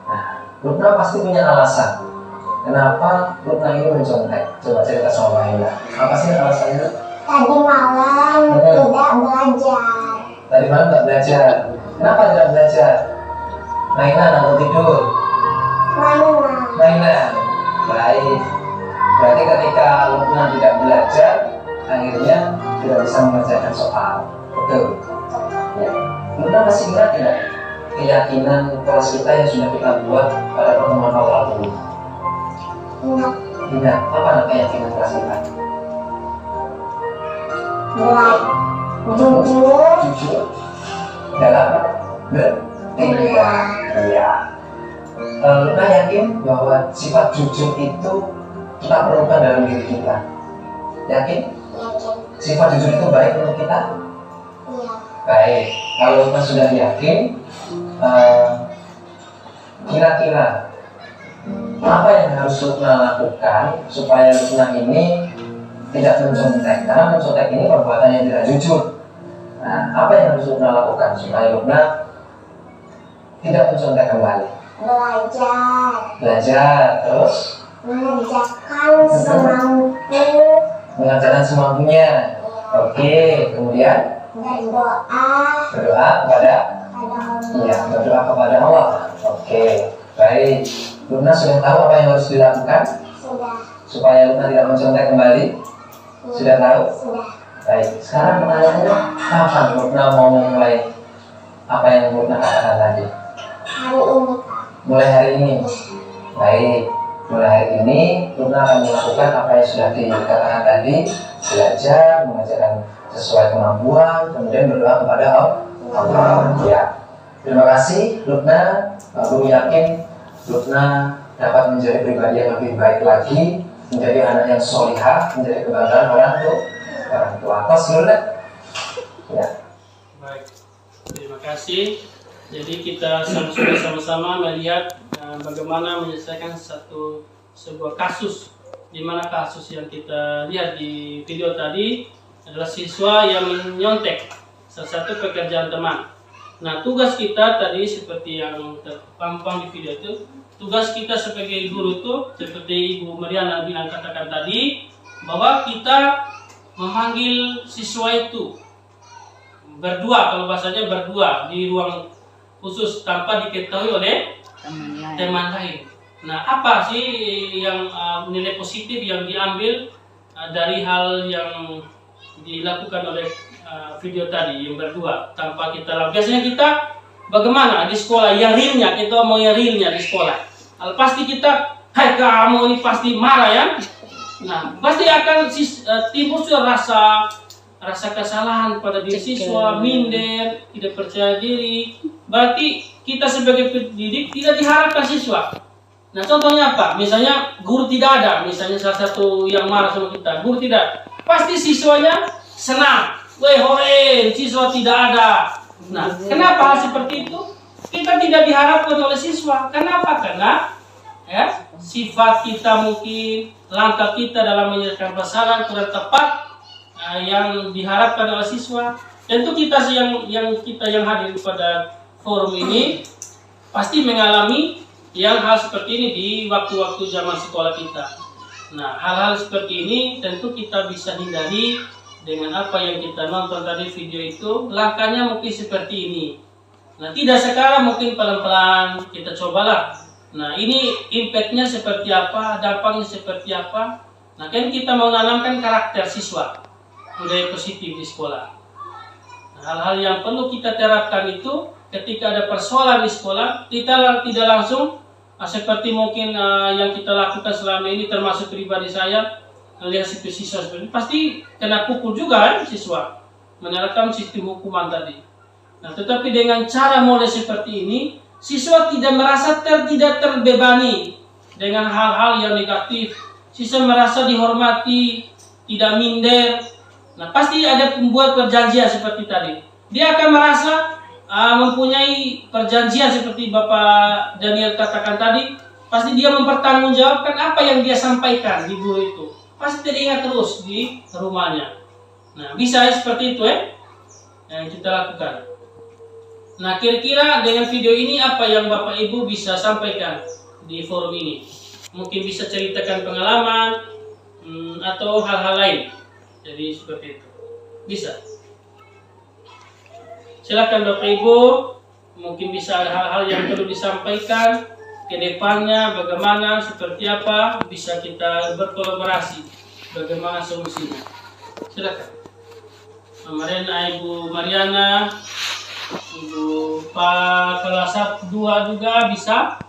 S6: Nah, Lukna pasti punya alasan. Kenapa Lukna ini mencontek? Coba cerita sama Pak Hendra. Apa sih alasannya?
S8: Tadi malam tidak belajar.
S6: Tadi malam nggak belajar. Kenapa tidak belajar? Mainan atau tidur? Mainan. Baik. Berarti ketika Lukna tidak belajar, akhirnya tidak bisa mengerjakan soal. Betul. Ya. Lukna masih ingat tidak keyakinan kelas kita yang sudah kita buat pada pertemuan awal dulu? Ingat. Apa nama keyakinan kelas kita? Jujur dalam bertindak. Iya. Lukna yakin bahwa sifat jujur itu kita perlukan dalam diri kita. Yakin? Sifat jujur itu baik untuk kita?
S8: Iya.
S6: Baik. Kalau Lukna sudah yakin, kira-kira apa yang harus Lukna lakukan supaya Lukna ini tidak mencontek? Karena mencontek ini perbuatan yang tidak jujur. Nah, apa yang harus Lukna lakukan supaya Lukna tidak mencontek kembali? Belajar, terus mengerjakan semampunya. Oke, kemudian berdoa kepada berdoa kepada Allah. Oke, baik. Lukna sudah tahu apa yang harus dilakukan supaya Lukna tidak mencontek kembali? Sudah tahu? Baik. Sekarang pertanyaannya, kapan Lukna mau memulai apa yang Lukna katakan tadi?
S8: Hari ini.
S6: Mulai hari ini. Baik. Mulai hari ini Lukna akan melakukan apa yang sudah dikatakan tadi, belajar, mengajarkan sesuai kemampuan, kemudian berdoa kepada Allah. Ya. Terima kasih Lukna. Aku yakin Lukna dapat menjadi pribadi yang lebih baik lagi, menjadi anak yang solihah, menjadi kebanggaan orang tua. Tos dulu deh. Ya.
S4: Baik, terima kasih. Jadi kita sudah sama-sama melihat bagaimana menyelesaikan sebuah kasus, di mana kasus yang kita lihat di video tadi adalah siswa yang menyontek salah satu pekerjaan teman. Nah, tugas kita tadi seperti yang terpampang di video itu, tugas kita sebagai guru itu seperti Ibu Mariana bilang katakan tadi, bahwa kita memanggil siswa itu berdua, kalau bahasanya berdua di ruang khusus tanpa diketahui oleh teman lain. Nah, apa sih yang nilai positif yang diambil dari hal yang dilakukan oleh video tadi yang berdua tanpa kita lakukan? Biasanya kita bagaimana di sekolah yang realnya, kita mau yang realnya di sekolah. Pasti kita, hai kamu ini pasti marah ya. Nah, pasti akan timbul rasa kesalahan pada diri siswa, minder, tidak percaya diri. Berarti kita sebagai pendidik tidak diharapkan siswa. Nah, contohnya apa? Misalnya guru tidak ada, misalnya salah satu yang marah sama kita, guru tidak. Pasti siswanya senang. Weh, hore, siswa tidak ada. Nah, kenapa hal seperti itu? Kita tidak diharapkan oleh siswa. Kenapa? Karena sifat kita mungkin, langkah kita dalam menyelesaikan masalah kurang tepat yang diharapkan oleh siswa. Tentu kita yang hadir pada forum ini pasti mengalami hal seperti ini di waktu-waktu zaman sekolah kita. Nah, hal-hal seperti ini tentu kita bisa hindari dengan apa yang kita nonton tadi video itu. Langkahnya mungkin seperti ini. Nah, tidak sekarang, mungkin pelan-pelan kita cobalah Nah, ini impactnya seperti apa, dampaknya seperti apa. Nah, kan kita mau nanamkan karakter siswa, budaya positif di sekolah. Nah, hal-hal yang perlu kita terapkan itu ketika ada persoalan di sekolah, kita tidak langsung seperti mungkin yang kita lakukan selama ini, termasuk pribadi saya, melihat siswa seperti ini, pasti kena pukul juga kan siswa, menerapkan sistem hukuman tadi. Nah, tetapi dengan cara model seperti ini, siswa tidak merasa tidak terbebani dengan hal-hal yang negatif. Siswa merasa dihormati, tidak minder. Nah, pasti ada membuat perjanjian seperti tadi. Dia akan merasa mempunyai perjanjian seperti Bapak Daniel katakan tadi. Pasti dia mempertanggungjawabkan apa yang dia sampaikan di guru itu. Pasti teringat terus di rumahnya. Nah, bisa seperti itu yang kita lakukan. Nah, kira-kira dengan video ini apa yang Bapak Ibu bisa sampaikan di forum ini? Mungkin bisa ceritakan pengalaman atau hal-hal lain. Jadi seperti itu. Bisa. Silakan Bapak Ibu, mungkin bisa ada hal-hal yang perlu disampaikan ke depannya, bagaimana, seperti apa, bisa kita berkolaborasi, bagaimana solusinya. Silakan. Kemarin Ibu Mariana, Ibu Pak kelas 2 juga bisa,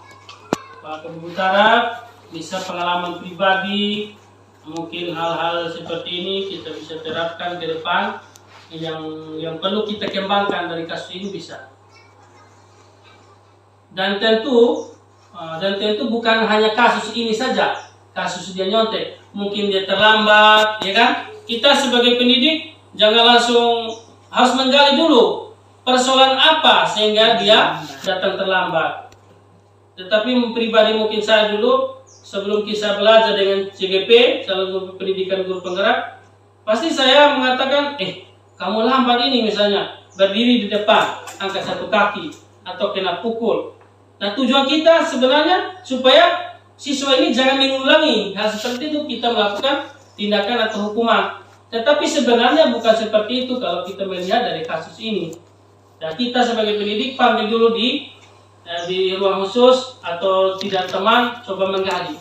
S4: Pak Kebu Utara bisa pengalaman pribadi, mungkin hal-hal seperti ini kita bisa terapkan ke depan yang perlu kita kembangkan dari kasus ini bisa. Dan tentu bukan hanya kasus ini saja, kasus dia nyontek, mungkin dia terlambat, ya kan? Kita sebagai pendidik jangan langsung harus menggali dulu persoalan apa sehingga dia datang terlambat. Tetapi pribadi mungkin saya dulu sebelum kisah belajar dengan CGP, calon guru pendidikan guru penggerak, pasti saya mengatakan, kamu lambat ini misalnya, berdiri di depan, angkat satu kaki, atau kena pukul. Nah, tujuan kita sebenarnya supaya siswa ini jangan mengulangi hal seperti itu, kita melakukan tindakan atau hukuman. Tetapi sebenarnya bukan seperti itu kalau kita melihat dari kasus ini. Nah, kita sebagai pendidik panggil dulu di ruang khusus atau tidak teman, coba menggali.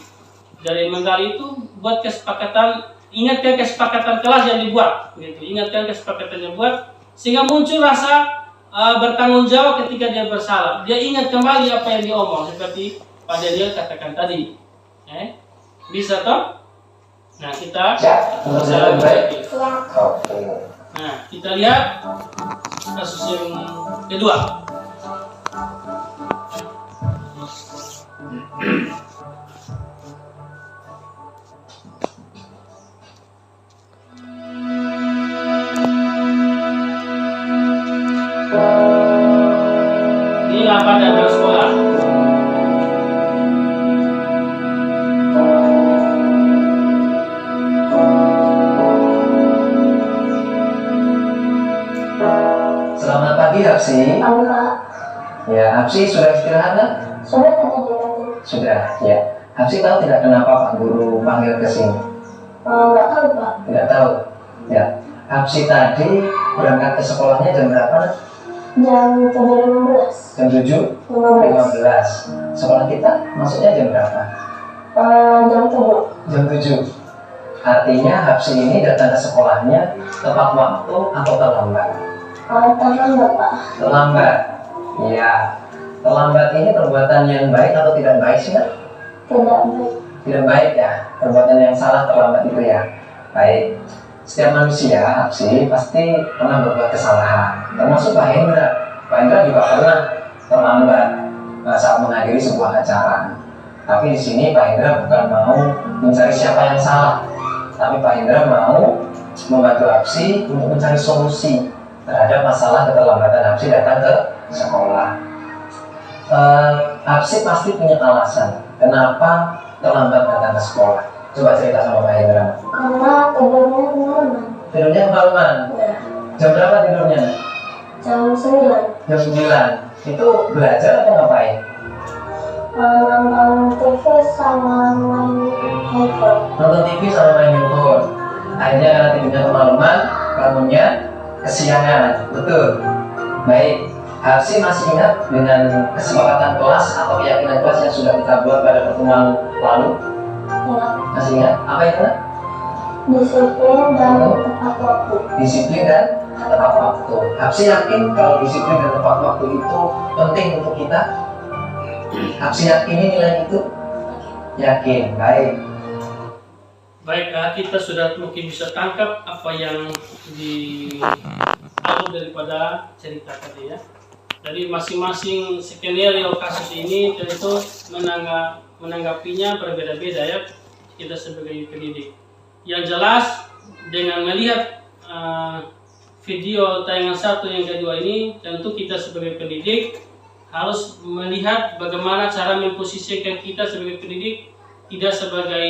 S4: Dari menggali itu buat kesepakatan, ingatkan kesepakatan kelas yang dibuat, gitu. Ingatkan kesepakatan yang dibuat sehingga muncul rasa bertanggung jawab ketika dia bersalah. Dia ingat kembali apa yang dia omong seperti Pak Daniel katakan tadi. Bisa toh? Nah, kita Nah, kita lihat kasus yang kedua. Ini lapan datang sekolah.
S6: Selamat pagi Hapsi.
S8: Enggak.
S6: Ya, Hapsi sudah istirahat kan?
S8: Sudah tadi lagi.
S6: Sudah, ya. Hapsi tahu tidak kenapa Pak Guru panggil ke sini?
S8: Enggak tahu Pak.
S6: Tidak tahu. Ya. Hapsi tadi berangkat ke sekolahnya jam berapa?
S8: Jam 7.15.
S6: Jam 7.15. Sekolah kita masuknya jam berapa?
S8: Jam 7.
S6: Jam 7. Artinya Hapsi ini datang ke sekolahnya tepat waktu atau terlambat?
S8: Terlambat Pak.
S6: Terlambat. Ya. Terlambat ini perbuatan yang baik atau tidak baik sih, Nak?
S8: Tidak baik.
S6: Tidak baik ya. Perbuatan yang salah terlambat itu ya. Baik. Setiap manusia, Hapsi, pasti pernah berbuat kesalahan. Termasuk Pak Hendra. Pak Hendra juga pernah terlambat saat menghadiri sebuah acara. Tapi di sini Pak Hendra bukan mau mencari siapa yang salah, tapi Pak Hendra mau membantu Hapsi untuk mencari solusi terhadap masalah keterlambatan Hapsi datang ke sekolah. Hapsi pasti punya alasan kenapa terlambat datang ke sekolah. Coba cerita sama Pak Hendra.
S8: Karena tidurnya kemalaman.
S6: Tidurnya kemalaman?
S8: Ya.
S6: Jam berapa tidurnya?
S8: Jam 9.
S6: Jam 9. Itu belajar atau ngapain?
S8: Nonton TV sama main handphone.
S6: Nonton TV sama main handphone. Akhirnya karena tidurnya kemalaman, bangunnya kesiangan. Betul. Baik. Harsi masih ingat dengan kesepakatan kelas atau keyakinan kelas yang sudah kita buat pada pertemuan lalu?
S8: Ya,
S6: Masih ingat? Apa itu?
S8: disiplin dan tepat waktu.
S6: Disiplin dan tepat waktu. Hapsi yakin kalau disiplin dan tepat waktu itu penting untuk kita? Hapsi yakin ini nilai itu? Yakin, baik.
S4: Baiklah, kita sudah mungkin bisa tangkap apa yang diambil daripada cerita tadi ya. Dari masing-masing skenario kasus ini tentu menanggapinya berbeda-beda ya, kita sebagai pendidik. Yang jelas dengan melihat video tayangan satu yang kedua ini, tentu kita sebagai pendidik harus melihat bagaimana cara memposisikan kita sebagai pendidik, tidak sebagai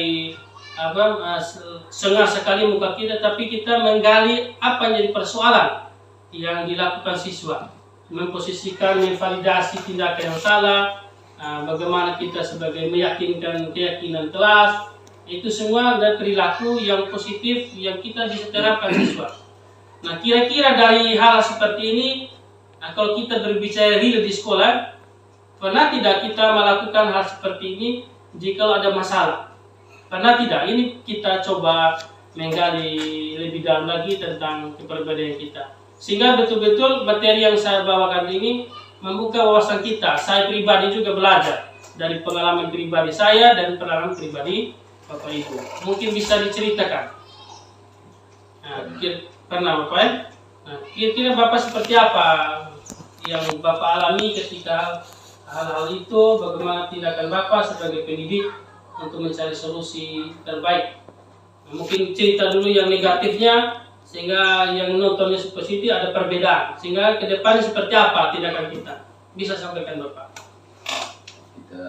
S4: sengah sekali muka kita, tapi kita menggali apa yang jadi persoalan yang dilakukan siswa, memposisikan, memvalidasi tindakan yang salah, bagaimana kita sebagai meyakinkan keyakinan kelas, itu semua dari perilaku yang positif yang kita bisa terapkan siswa. Nah, kira-kira dari hal seperti ini, kalau kita berbicara real di sekolah, pernah tidak kita melakukan hal seperti ini jika ada masalah? Karena tidak, ini kita coba menggali lebih dalam lagi tentang kepribadian kita. Sehingga betul-betul materi yang saya bawakan ini membuka wawasan kita. Saya pribadi juga belajar dari pengalaman pribadi saya dan pengalaman pribadi Bapak Ibu. Mungkin bisa diceritakan. Nah, pernah Bapak ya? Nah, kira-kira Bapak seperti apa yang Bapak alami ketika hal-hal itu? Bagaimana tindakan Bapak sebagai pendidik untuk mencari solusi terbaik? Nah, mungkin cerita dulu yang negatifnya, sehingga yang nontonnya positif ada perbedaan, sehingga ke depan seperti apa tindakan kita, bisa sampaikan Bapak.
S9: Kita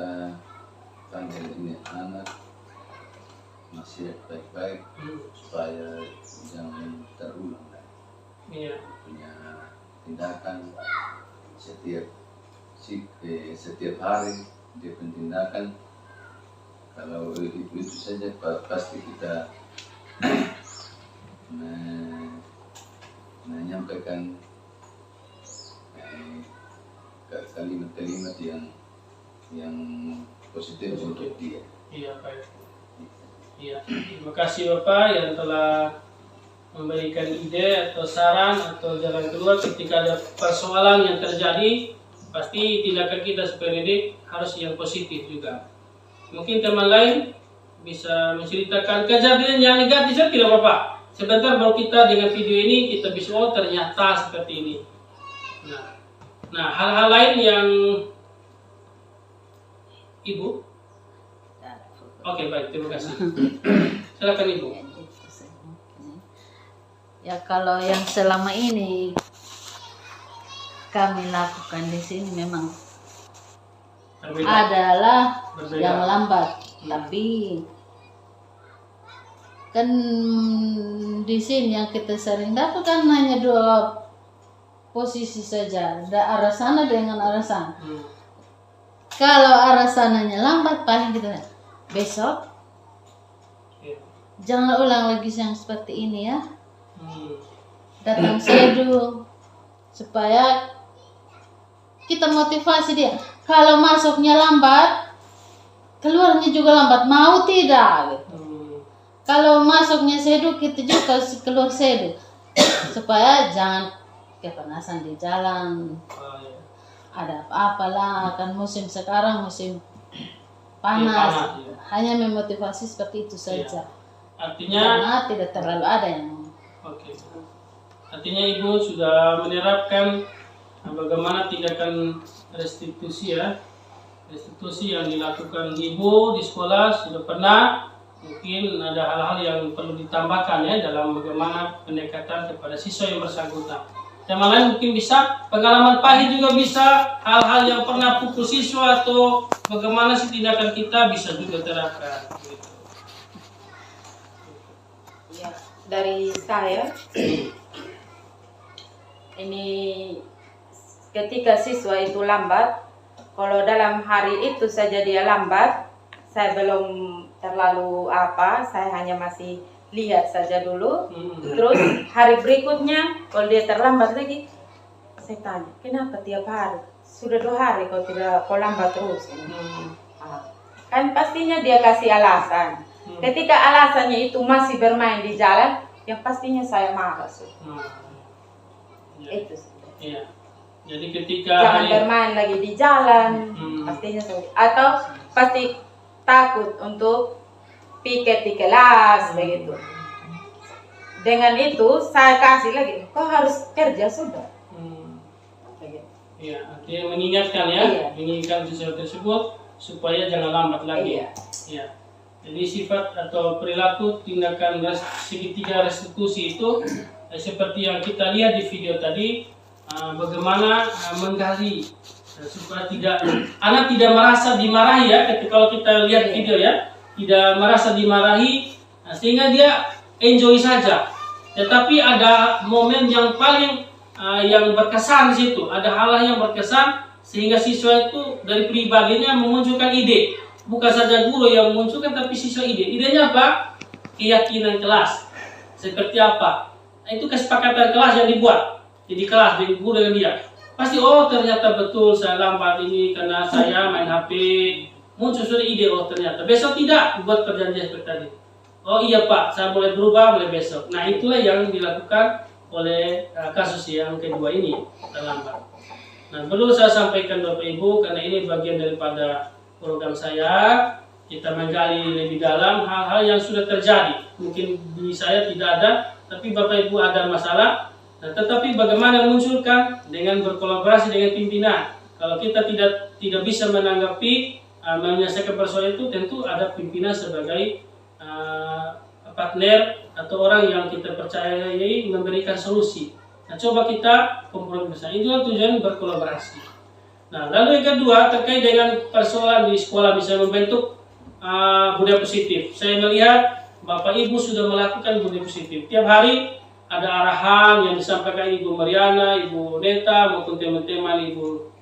S9: panggil ini anak masih baik-baik supaya jangan terulang
S4: Iya.
S9: punya tindakan setiap hari dia punya tindakan. Kalau itu saja pasti kita menyampaikan kalimat-kalimat yang positif untuk dia.
S4: Iya, baik. Iya, terima kasih Bapak yang telah memberikan ide atau saran atau jalan keluar ketika ada persoalan yang terjadi. Pasti tindakan kita sebagai pendidik harus yang positif juga. Mungkin teman lain bisa menceritakan kejadian yang negatif tidak Bapak? Sebentar baru kita dengan video ini kita bisa ternyata seperti ini. Nah, hal-hal lain yang Ibu? Oke, baik, terima kasih. Silakan Ibu.
S7: Ya, kalau yang selama ini kami lakukan di sini memang adalah yang lambat, tapi kan di sini yang kita sering dapat kan hanya dua posisi saja, ada arah sana dengan arah sana. Kalau arah sananya lambat, paling kita besok jangan ulang lagi yang seperti ini ya. Datang sedu supaya kita motivasi dia. Kalau masuknya lambat, keluarnya juga lambat, mau tidak gitu. Kalau masuknya sedu, kita juga keluar sedu supaya jangan kepanasan di jalan. Ada apa-apalah, kan musim sekarang musim panas. Hanya memotivasi seperti itu saja.
S4: Artinya
S7: karena tidak terlalu ada yang
S4: artinya Ibu sudah menerapkan bagaimana tindakan restitusi ya, restitusi yang dilakukan Ibu di sekolah sudah pernah. Mungkin ada hal-hal yang perlu ditambahkan ya dalam bagaimana pendekatan kepada siswa yang bersangkutan. Tema lain mungkin bisa pengalaman pahit juga bisa, hal-hal yang pernah pukul siswa atau bagaimana sih tindakan kita bisa juga terapkan.
S2: Ya, dari saya ini ketika siswa itu lambat, kalau dalam hari itu saja dia lambat, saya belum terlalu saya hanya masih lihat saja dulu. Terus hari berikutnya kalau dia terlambat lagi, Saya tanya, kenapa tiap hari? Sudah 2 hari kau lambat terus. Kan pastinya dia kasih alasan. Ketika alasannya itu masih bermain di jalan, yang pastinya saya marah. Itu sih.
S4: Iya. Jadi ketika
S2: jangan bermain lagi di jalan, pastinya atau pasti takut untuk piket di kelas begitu. Dengan itu saya kasih lagi, kau harus kerja sudah.
S4: Iya, artinya mengingatkan ya, mengingatkan sesuatu tersebut supaya jangan lambat lagi. Iya. Jadi sifat atau perilaku tindakan segitiga restitusi itu seperti yang kita lihat di video tadi, bagaimana menggali supaya anak tidak merasa dimarahi ya. Kalau kita lihat video ya, tidak merasa dimarahi sehingga dia enjoy saja. Tetapi ada momen yang paling yang berkesan di situ, ada hal yang berkesan sehingga siswa itu dari pribadinya memunculkan ide, bukan saja guru yang memunculkan tapi siswa idenya apa? Keyakinan kelas seperti apa? Itu kesepakatan kelas yang dibuat jadi kelas dengan guru dengan dia pasti ternyata betul saya lambat ini karena saya main HP, muncul sudah ide ternyata besok tidak buat perjanjian seperti tadi. Iya Pak, saya boleh berubah mulai besok. Nah itulah yang dilakukan oleh kasus yang kedua ini terlambat. Nah perlu saya sampaikan Bapak Ibu karena ini bagian daripada program saya, kita menggali lebih dalam hal-hal yang sudah terjadi. Mungkin di saya tidak ada, tapi Bapak Ibu ada masalah. Nah, tetapi bagaimana munculkan dengan berkolaborasi dengan pimpinan. Kalau kita tidak bisa menanggapi menyelesaikan persoalan itu, tentu ada pimpinan sebagai partner atau orang yang kita percayai memberikan solusi. Nah, coba kita kompromi bersama. Itu tujuan berkolaborasi. Nah, lalu yang kedua terkait dengan persoalan di sekolah misalnya membentuk budaya positif. Saya melihat Bapak Ibu sudah melakukan budaya positif. Tiap hari ada arahan yang disampaikan Ibu Mariana, Ibu Neta maupun teman-teman Ibu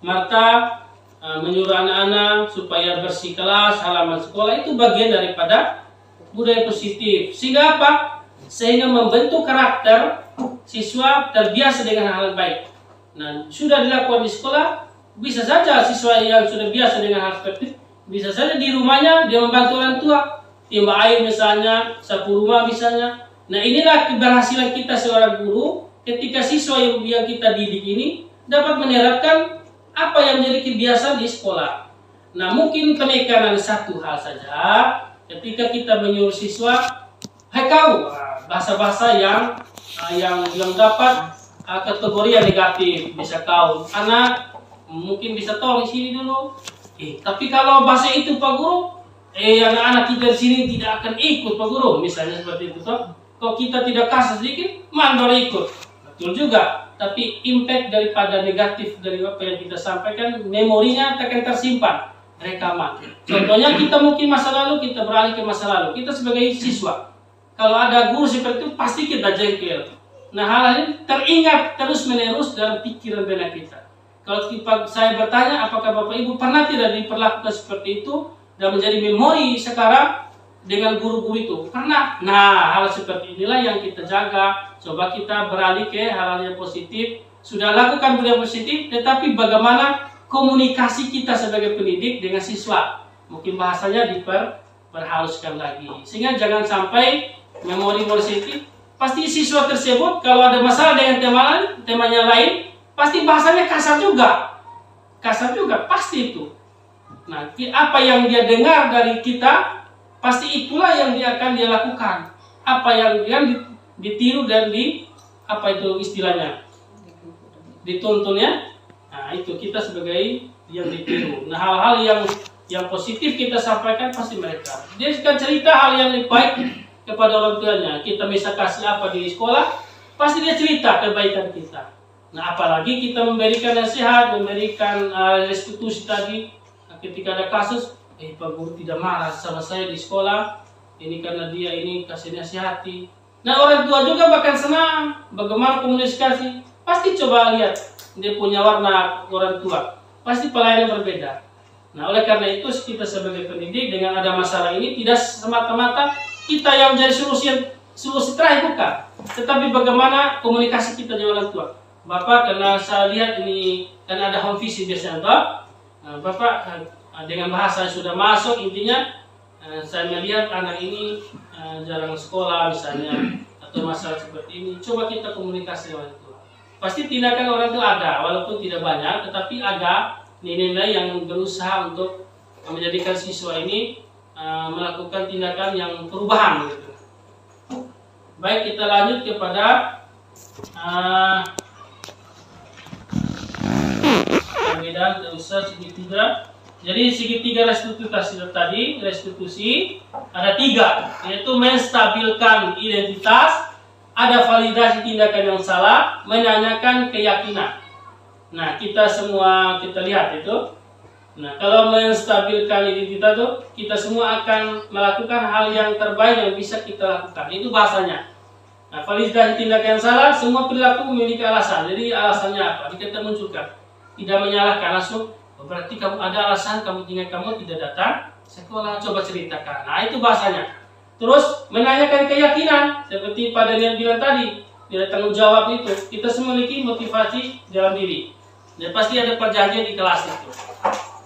S4: Marta menyuruh anak-anak supaya bersih kelas, halaman sekolah. Itu bagian daripada budaya positif. Sehingga apa? Sehingga membentuk karakter siswa terbiasa dengan hal baik. Nah, sudah dilakukan di sekolah, bisa saja siswa yang sudah biasa dengan hal seperti itu, bisa saja di rumahnya dia membantu orang tua, timba air misalnya, sapu rumah misalnya. Nah, inilah keberhasilan kita seorang guru ketika siswa yang kita didik ini dapat menerapkan apa yang menjadi kebiasaan di sekolah. Nah, mungkin penekanan satu hal saja. Ketika kita menyuruh siswa, hai kau, bahasa-bahasa yang dapat kategori yang negatif, bisa kau, anak mungkin bisa tolong di sini dulu. Tapi kalau bahasa itu Pak Guru, anak-anak kita di sini tidak akan ikut Pak Guru, misalnya seperti itu toh. Kalau kita tidak kasih sedikit, mandor ikut, betul juga. Tapi impact daripada negatif dari apa yang kita sampaikan, memorinya akan tersimpan. Rekaman. Contohnya kita mungkin masa lalu, kita beralih ke masa lalu. Kita sebagai siswa, kalau ada guru seperti itu, pasti kita jengkel. Nah, hal ini teringat terus menerus dalam pikiran benak kita. Kalau saya bertanya, apakah Bapak Ibu pernah tidak diperlakukan seperti itu dan menjadi memori sekarang dengan guru-guru itu? Pernah. Nah, hal seperti inilah yang kita jaga. Coba kita beralih ke hal-hal yang positif. Sudah lakukan budaya positif, tetapi bagaimana komunikasi kita sebagai pendidik dengan siswa, mungkin bahasanya diperhaluskan lagi, sehingga jangan sampai memori positif. Pasti siswa tersebut kalau ada masalah dengan temannya lain, pasti bahasanya kasar juga pasti itu. Nah, apa yang dia dengar dari kita, pasti itulah yang dia akan dia lakukan. Apa yang dia ditiru dan apa itu istilahnya, dituntun ya. Nah, itu kita sebagai yang ditiru. Nah, hal-hal yang positif kita sampaikan pasti mereka. Dia akan cerita hal yang lebih baik kepada orang tuanya. Kita bisa kasih apa di sekolah, pasti dia cerita kebaikan kita. Nah, apalagi kita memberikan nasihat, memberikan restitusi tadi. Nah, ketika ada kasus, Pak Guru tidak marah sama saya di sekolah. Ini karena dia ini kasih nasihati. Nah, orang tua juga bahkan senang. Bagaimana komunikasi? Pasti coba lihat. Dia punya warna orang tua, pasti pelayanan berbeda. Nah, oleh karena itu kita sebagai pendidik dengan ada masalah ini tidak semata-mata kita yang menjadi solusi terakhir, bukan, tetapi bagaimana komunikasi kita dengan orang tua. Bapak karena saya lihat ini kan ada home visit biasanya toh. Bapak dengan bahasa sudah masuk, intinya saya melihat anak ini jarang sekolah misalnya atau masalah seperti ini. Coba kita komunikasi dengan itu. Pasti tindakan orang itu ada, walaupun tidak banyak, tetapi ada nilai-nilai yang berusaha untuk menjadikan siswa ini melakukan tindakan yang perubahan gitu. Baik, kita lanjut kepada perbedaan terusan segitiga. Jadi segitiga restitusi ada 3, yaitu menstabilkan identitas, ada validasi tindakan yang salah, menanyakan keyakinan. Nah, kita semua kita lihat itu. Nah, kalau menstabilkan identitas itu, kita semua akan melakukan hal yang terbaik yang bisa kita lakukan. Itu bahasanya. Nah, validasi tindakan yang salah, semua perilaku memiliki alasan. Jadi alasannya apa? Kita munculkan. Tidak menyalahkan langsung. Berarti kamu ada alasan kamu tidak datang sekolah, coba ceritakan. Nah, itu bahasanya. Terus menanyakan keyakinan, seperti Pak Daniel bilang tadi, tidak tanggung jawab itu. Kita semua memiliki motivasi dalam diri. Dan pasti ada perjanjian di kelas itu.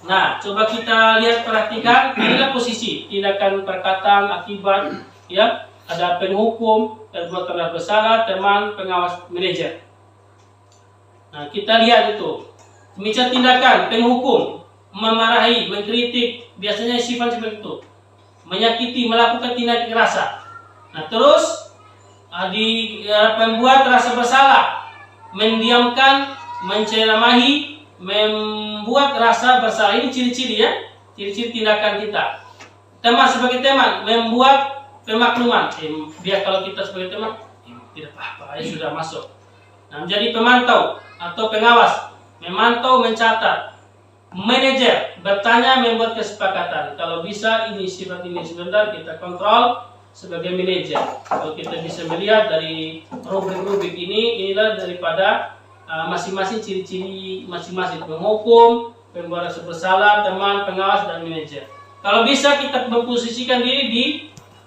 S4: Nah, coba kita lihat, perhatikan, inilah posisi tindakan, perkataan, akibat, ya. Ada penghukum, perbuatan bersalah, teman, pengawas, manajer. Nah, kita lihat itu. Misal tindakan, penghukum, memarahi, mengkritik, biasanya sifat seperti itu. Menyakiti, melakukan tindak kekerasan. Nah, terus membuat rasa bersalah, mendiamkan, menceramahi, membuat rasa bersalah. Ini ciri-ciri ya, ciri-ciri tindakan kita. Teman sebagai teman, membuat pemakluman. Biar kalau kita sebagai teman, tidak apa-apa, sudah masuk. Nah, menjadi pemantau atau pengawas, memantau, mencatat. Manajer, bertanya, membuat kesepakatan. Kalau bisa ini sifat ini sebentar kita kontrol sebagai manajer. Kalau kita bisa melihat dari rubrik-rubrik ini, inilah daripada masing-masing ciri-ciri masing-masing. Penghukum, pembuat rasa bersalah, teman, pengawas, dan manajer. Kalau bisa kita memposisikan diri di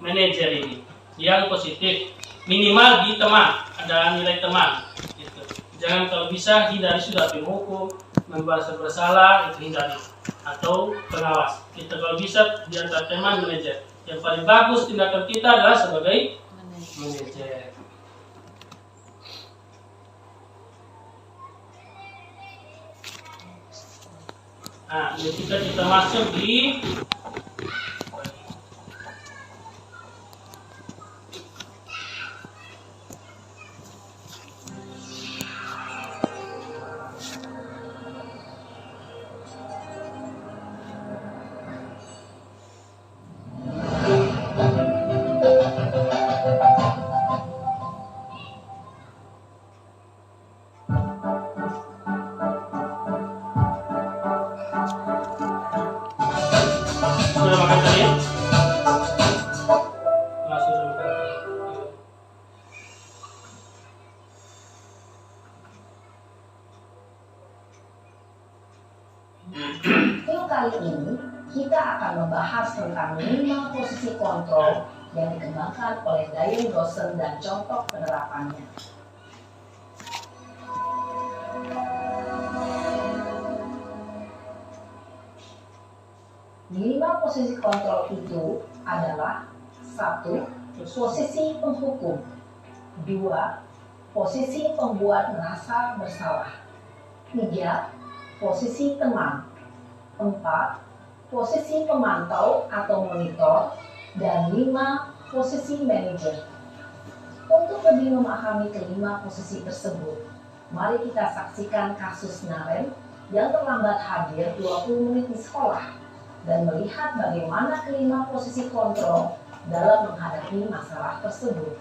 S4: manajer ini yang positif, minimal di teman, ada nilai teman. Jangan kalau bisa hindari sudah penghukum, membuat rasa bersalah, itu hindari. Atau pengawas. Kita kalau bisa di antara teman, manajer. Yang paling bagus tindakan kita adalah sebagai manajer. Nah, kita masuk di
S10: kali ini kita akan membahas tentang 5 posisi kontrol yang dikembangkan oleh Diane Rosen dan contoh penerapannya. Lima posisi kontrol itu adalah 1. Posisi penghukum, 2. Posisi pembuat merasa bersalah, 3. Posisi teman, 4. Posisi pemantau atau monitor, dan 5. Posisi manajer. Untuk lebih memahami kelima posisi tersebut, mari kita saksikan kasus Naren yang terlambat hadir 20 menit di sekolah dan melihat bagaimana kelima posisi kontrol dalam menghadapi masalah tersebut.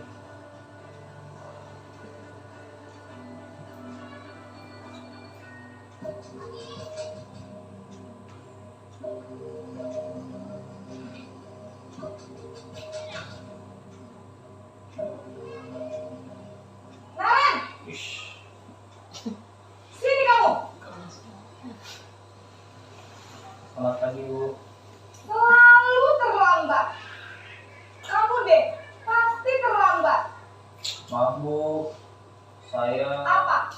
S11: Naren! Sini kamu!
S6: Selamat pagi, Bu.
S11: Selalu terlambat. Kamu deh, pasti terlambat.
S6: Maaf, Bu. Saya...
S11: Apa?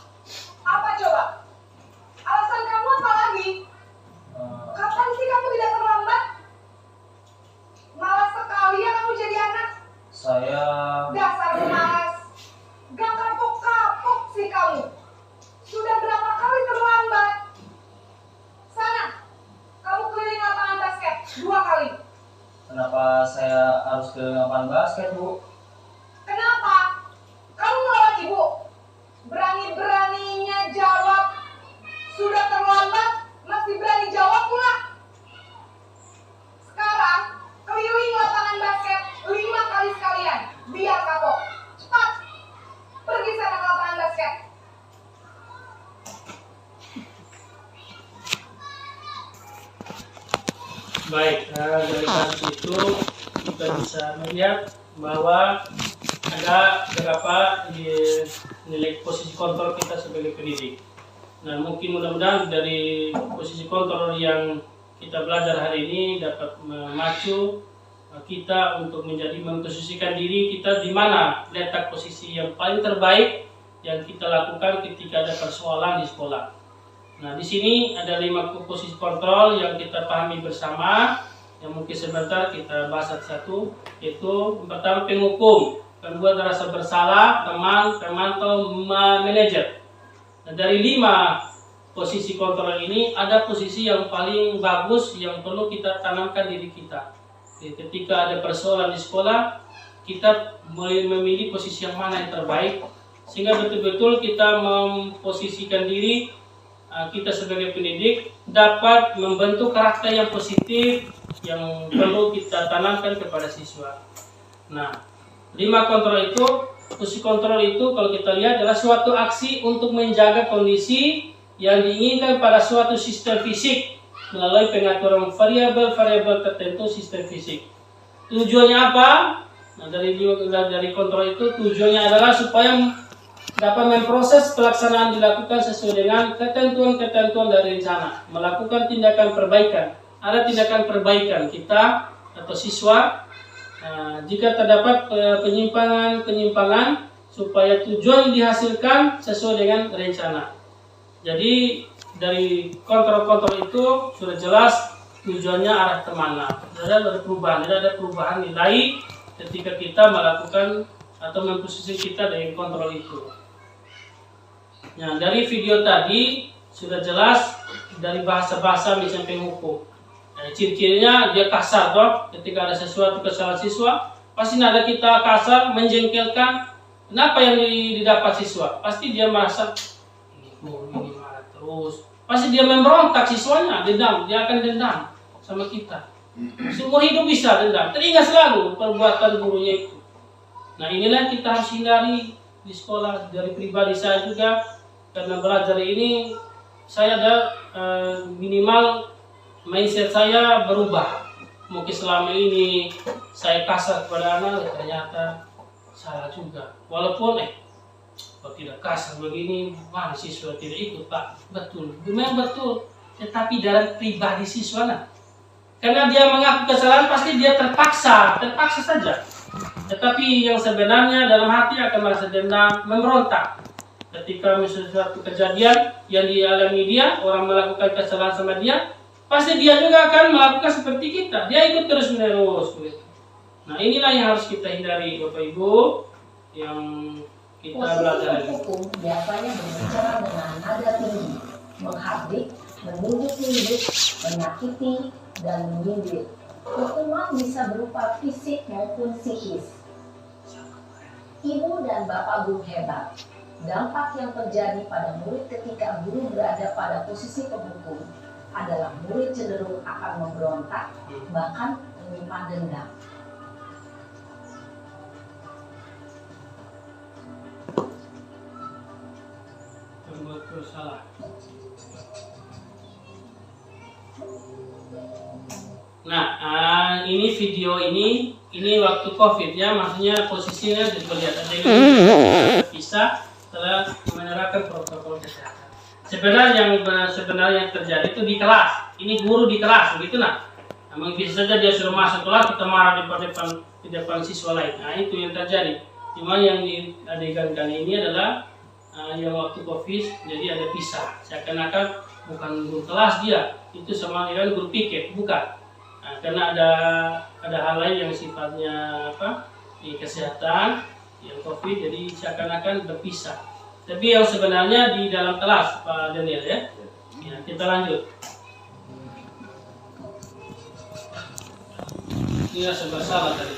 S12: Kenapa saya harus ke lapangan basket, Bu?
S11: Kenapa? Kamu melawan ibu? Berani-beraninya jawab. Sudah terlambat, masih berani jawab pula. Sekarang, keliling lapangan basket 5 kali sekalian. Biar kapok. Cepat. Pergi sana ke lapangan basket.
S4: Baik, dari kasus itu kita bisa melihat bahwa ada beberapa nilai posisi kontrol kita sebagai pendidik. Nah, mungkin mudah-mudahan dari posisi kontrol yang kita belajar hari ini dapat memacu kita untuk menjadi memposisikan diri kita di mana letak posisi yang paling terbaik yang kita lakukan ketika ada persoalan di sekolah. Nah, di sini ada 5 posisi kontrol yang kita pahami bersama, yang mungkin sebentar kita bahas satu-satu, yaitu yang pertama penghukum, kedua rasa bersalah, teman, pemantau, manajer. Nah, dari 5 posisi kontrol ini ada posisi yang paling bagus yang perlu kita tanamkan diri kita. Jadi, ketika ada persoalan di sekolah, kita mulai memilih posisi yang mana yang terbaik, sehingga betul-betul kita memposisikan diri kita sebagai pendidik dapat membentuk karakter yang positif yang perlu kita tanamkan kepada siswa. Nah, 5 kontrol itu, posisi kontrol itu kalau kita lihat adalah suatu aksi untuk menjaga kondisi yang diinginkan pada suatu sistem fisik melalui pengaturan variabel-variabel tertentu sistem fisik. Tujuannya apa? Nah, dari kontrol itu tujuannya adalah supaya dapat memproses pelaksanaan dilakukan sesuai dengan ketentuan-ketentuan dari rencana, melakukan tindakan perbaikan. Ada tindakan perbaikan kita atau siswa jika terdapat penyimpangan supaya tujuan yang dihasilkan sesuai dengan rencana. Jadi dari kontrol-kontrol itu sudah jelas tujuannya arah kemana. Tidak ada perubahan nilai ketika kita melakukan atau memposisikan kita dengan kontrol itu. Nah, dari video tadi sudah jelas dari bahasa-bahasa misalnya penghukum. Nah, ciri-cirinya dia kasar dong. Ketika ada sesuatu kesalahan siswa, pasti ada kita kasar, menjengkelkan. Kenapa yang didapat siswa? Pasti dia merasa ini marah terus. Pasti dia memberontak siswanya, dendam. Dia akan dendam sama kita. Seumur hidup bisa dendam. Teringat selalu perbuatan gurunya itu. Nah, inilah kita harus hindari di sekolah. Dari pribadi saya juga, karena belajar ini saya ada minimal mindset saya berubah. Mungkin selama ini saya kasar kepada anak, ternyata salah juga. Walaupun kalau tidak kasar begini, mana siswa tidak ikut, Pak? Betul, memang betul. Tetapi dalam pribadi siswa, karena dia mengaku kesalahan, pasti dia terpaksa saja. Tetapi yang sebenarnya dalam hati akan merasa dendam, memberontak. Ketika misalnya suatu kejadian yang dialami dia, orang melakukan kesalahan sama dia, pasti dia juga akan melakukan seperti kita. Dia ikut terus menerus. Nah, inilah yang harus kita hindari, Bapak Ibu, yang kita belajar.
S10: Posisi hukum biasanya berbicara dengan nada tinggi, menghardik, menunjuk-nunjuk, menyakiti, dan menyindir. Hukuman bisa berupa fisik maupun psikis. Ibu dan Bapak guru hebat. Dampak yang terjadi pada murid ketika guru berada pada posisi penghukum adalah murid cenderung akan memberontak, bahkan menyimpan dendam.
S4: Betul salah. Nah, ini video ini waktu COVID ya, maksudnya posisinya dilihat ada yang bisa setelah menerapkan protokol kesehatan. Sebenarnya yang terjadi itu di kelas. Ini guru di kelas, begitu Memang bisa saja dia suruh masuk kelas, kita marah di depan siswa lain. Nah, itu yang terjadi. Cuma yang diadegankan ini adalah yang waktu COVID, jadi ada pisah. Seakan-akan bukan guru kelas dia, itu sama dengan guru piket, bukan. Nah, karena ada hal lain yang sifatnya di kesehatan, yang COVID, jadi seakan-akan berpisah. Tapi yang sebenarnya di dalam kelas, Pak Daniel ya. Kita lanjut. Ini rasa bersalah tadi.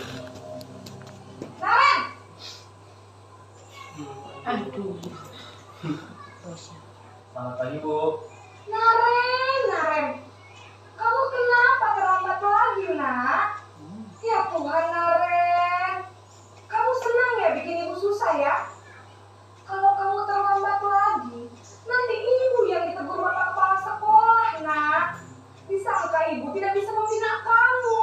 S11: Naren!
S2: Aduh.
S12: Selamat pagi, Bu.
S11: Naren. Kamu kenapa terlambat lagi, nak? Ya Tuhan, Naren. Kamu senang ya bikin ibu susah ya? Kalau kamu terlambat lagi, nanti ibu yang ditegur bapak kepala sekolah, nak. Disangka ibu tidak bisa membina kamu.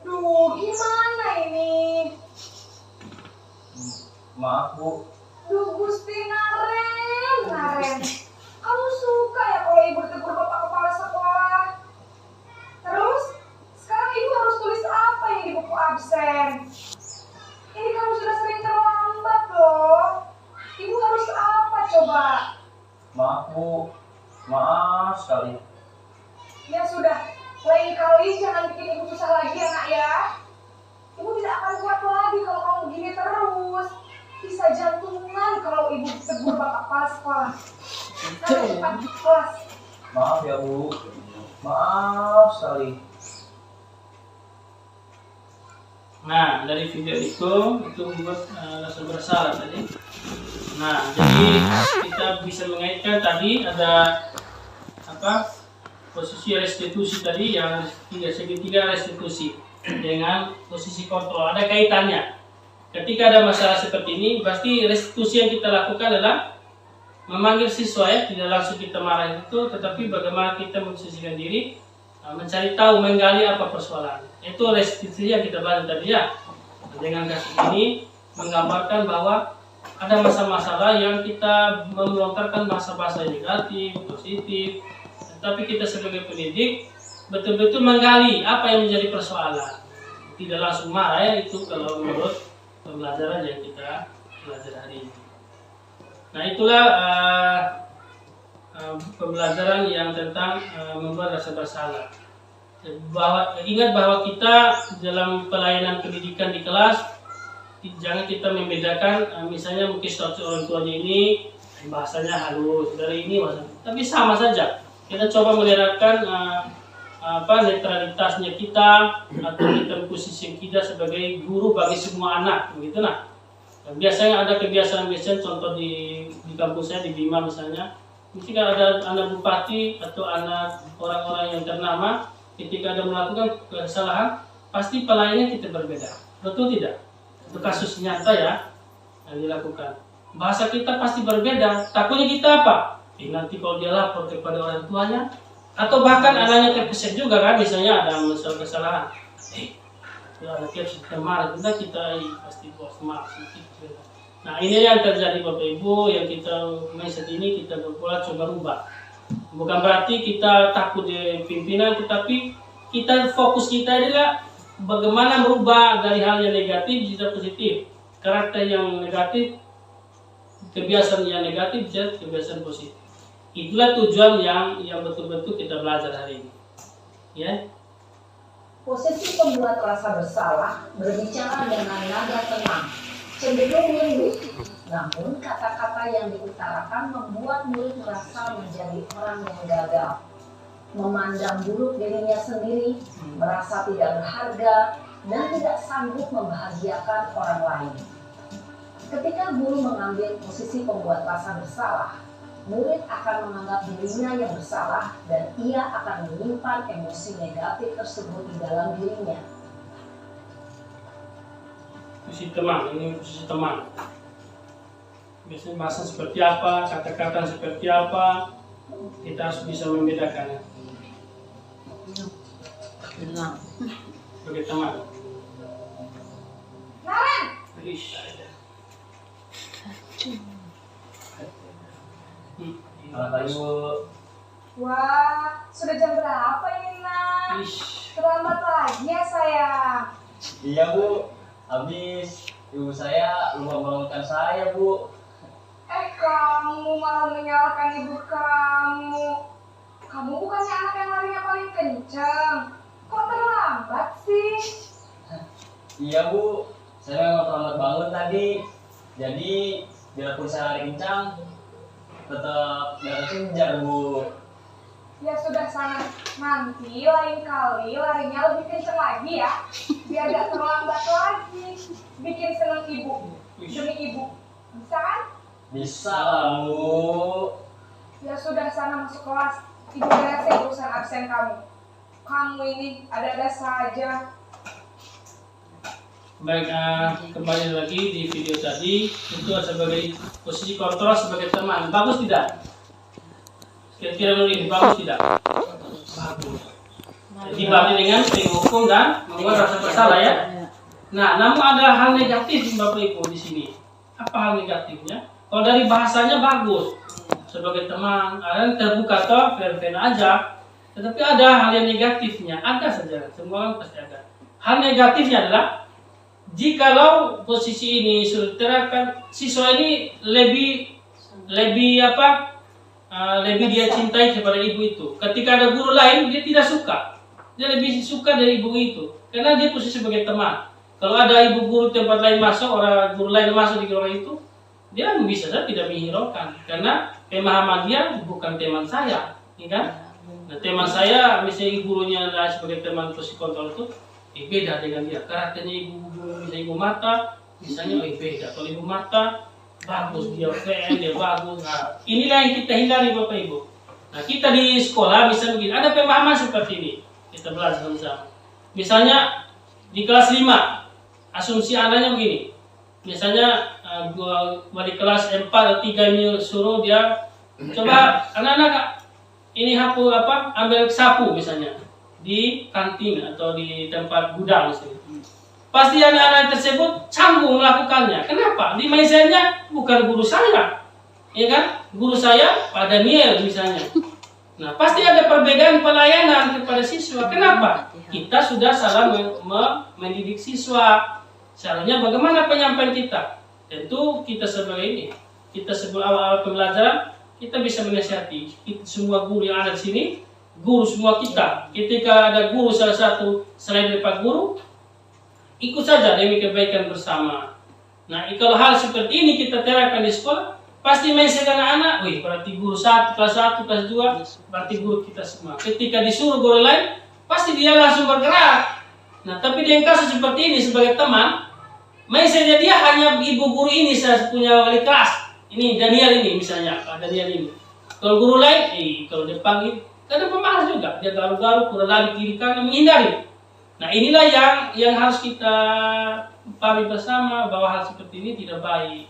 S11: Duh, gimana ini?
S12: Maaf, Bu.
S11: Duh, Gusti Naren. Kamu suka ya kalau ibu ditegur bapak kepala sekolah? Terus, sekarang ibu harus tulis apa yang di buku absen? Ini kamu sudah sering terlambat loh. Ibu harus apa coba?
S12: Maaf, Bu. Maaf sekali.
S11: Ya sudah, lain kali jangan bikin ibu susah lagi ya nak ya. Ibu tidak akan kuat lagi kalau kamu gini terus. Bisa jantungan kalau ibu ditegur bapak kepala sekolah. Nah, cepat kelas.
S12: Maaf ya, Bu. Maaf sekali.
S4: Nah, dari video itu membuat rasa bersalah tadi. Nah, jadi kita bisa mengaitkan tadi ada posisi restitusi tadi yang segitiga restitusi dengan posisi kontrol, ada kaitannya. Ketika ada masalah seperti ini, pasti restitusi yang kita lakukan adalah memanggil siswa ya, tidak langsung kita marah itu, tetapi bagaimana kita memposisikan diri, mencari tahu, menggali apa persoalan. Itu restitusi yang kita bahas tadi ya. Dengan kasus ini menggambarkan bahwa ada masalah-masalah yang kita melontarkan bahasa-bahasa negatif, positif, tetapi kita sebagai pendidik betul-betul menggali apa yang menjadi persoalan. Tidak langsung marah ya, itu kalau menurut pembelajaran yang kita belajar hari ini. Nah, itulah pembelajaran yang tentang membuat rasa bersalah. Ingat bahwa kita dalam pelayanan pendidikan di kelas jangan kita membedakan, misalnya mungkin status orang tuanya ini bahasanya halus, dari ini tapi sama saja. Kita coba menerapkan netralitasnya kita atau kita posisi kita sebagai guru bagi semua anak, begitu nah. Biasanya ada kebiasaan-kebiasaan, contoh di kampus saya di Bima misalnya, ketika ada anak bupati atau anak orang-orang yang ternama, ketika ada melakukan kesalahan, pasti pelayanannya kita berbeda, betul tidak? Itu kasus nyata ya yang dilakukan. Bahasa kita pasti berbeda. Takutnya kita apa? Nanti kalau dia lapor kepada orang tuanya, atau bahkan anaknya terkesan juga kan, misalnya ada masalah kesalahan. Ya anaknya sudah marah, kita pasti bos marah sedikit. Nah ini yang terjadi Bapak Ibu, yang kita saat ini kita berpola coba rubah. Bukan berarti kita takut di pimpinan, tetapi kita fokus kita adalah bagaimana merubah dari hal yang negatif jadi positif. Karakter yang negatif, kebiasaan yang negatif jadi kebiasaan positif. Itulah tujuan yang betul-betul kita belajar hari ini. Ya.
S10: Posisi pembuat rasa bersalah berbicara dengan nada tenang, cenderung lembut. Namun kata-kata yang diutarakan membuat murid merasa menjadi orang yang gagal, memandang buruk dirinya sendiri, merasa tidak berharga, dan tidak sanggup membahagiakan orang lain. Ketika guru mengambil posisi pembuat rasa bersalah, murid akan menganggap dirinya yang bersalah dan ia akan menyimpan emosi negatif tersebut di dalam dirinya.
S4: Posisi teman, ini posisi teman. Biasanya bahasa seperti apa, kata-kata seperti apa, kita harus bisa membedakannya. Sebagai teman.
S11: Naren!
S12: Selamat pagi, Bu.
S11: Wah, sudah jam berapa ini, nak? Terlambat lagi ya, sayang.
S12: Iya, Bu. Habis ibu saya lupa membangunkan saya, Bu.
S11: Kamu malah menyalahkan ibu kamu. Kamu bukannya anak yang larinya paling kencang. Kok terlambat sih?
S12: Iya, Bu. Saya memang terlambat bangun tadi. Jadi, biarpun saya lari kencang, tetap gak kejar, Bu.
S11: Ya sudah sana, nanti lain kali larinya lebih kenceng lagi ya, biar gak terlambat lagi. Bikin seneng ibu, demi ibu. Bisa kan?
S12: Bisa, Bu.
S11: Ya sudah sana masuk kelas, ibu beresin urusan absen kamu. Kamu ini ada-ada saja.
S4: Baik, kembali lagi di video tadi. Itu sebagai posisi kontrol sebagai teman. Bagus tidak? Kira-kira menurut ini bagus tidak? Bagus. Jadi banding dengan penghukum dan membuat rasa bersalah ya. Nah, namun ada hal negatif Bapak Ibu di sini. Apa hal negatifnya? Kalau dari bahasanya bagus sebagai teman, kalian terbuka toh, fair-fair aja. Tetapi ada hal yang negatifnya, ada saja. Semua orang pasti ada. Hal negatifnya adalah jikalau posisi ini sudah diterapkan, siswa ini lebih dia cintai kepada ibu itu. Ketika ada guru lain, dia tidak suka. Dia lebih suka dari ibu itu, karena dia posisi sebagai teman. Kalau ada ibu guru tempat lain masuk, orang guru lain masuk di ruang itu, dia bisa saja tidak menghiraukan, karena pemahaman dia bukan teman saya, ya kan? Nah, teman saya, misalnya gurunya adalah sebagai teman posisi kontrol itu, beda dengan dia. Karakternya ibu guru, misalnya ibu mata, misalnya beda. Kalau ibu mata bagus, dia fair, dia bagus. Nah, inilah yang kita hindari Bapak Ibu. Nah, kita di sekolah bisa begini, ada pemahaman seperti ini. Kita belajar sama-sama. Misalnya di kelas 5, asumsi anaknya begini. Misalnya di kelas 4 atau 3 ini suruh dia coba anak-anak ini ambil sapu misalnya di kantin atau di tempat gudang misalnya. Pasti anak-anak tersebut canggung melakukannya. Kenapa? Di mejanya bukan guru saya, ya kan? Guru saya Pak Daniel misalnya. Nah, pasti ada perbedaan pelayanan kepada siswa. Kenapa? Kita sudah salah mendidik siswa. Caranya bagaimana penyampaian kita? Tentu kita sebagai ini, kita sebelum awal-awal pembelajaran, kita bisa menasihati. Semua guru yang ada di sini, guru semua kita. Ketika ada guru salah satu selain dari Pak Guru, ikut saja demi kebaikan bersama. Nah, kalau hal seperti ini kita terapkan di sekolah, pasti mindset anak-anak, wih berarti guru 1, kelas 1, kelas 2, berarti guru kita semua. Ketika disuruh guru lain, pasti dia langsung bergerak. Nah, tapi dengan kasus seperti ini sebagai teman, mindsetnya dia hanya ibu guru ini, saya punya wali kelas. Ini Daniel ini misalnya, Daniel ini. Kalau guru lain, kalau dia panggil, kadang pemalas juga. Dia garu-garu, kurang lari kiri kanan, menghindari. Nah, inilah yang harus kita pahami bersama, bahwa hal seperti ini tidak baik.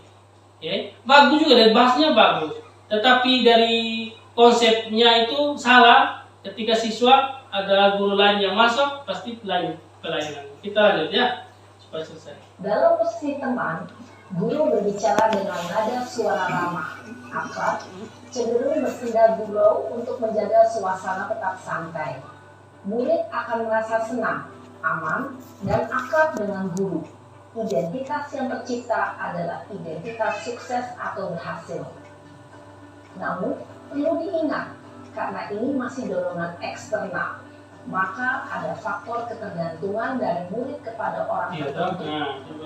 S4: Ya, bagus juga, dan bahasnya bagus. Tetapi dari konsepnya itu salah. Ketika siswa ada guru lain yang masuk, pasti lain pelayanan. Kita lanjut ya, supaya selesai.
S10: Dalam posisi teman, guru berbicara dengan nada suara ramah, akrab, cenderung bersenda gurau untuk menjaga suasana tetap santai. Murid akan merasa senang, aman, dan akrab dengan guru. Identitas yang tercipta adalah identitas sukses atau berhasil. Namun, perlu diingat, karena ini masih dorongan eksternal, maka ada faktor ketergantungan dari murid kepada orang tertentu.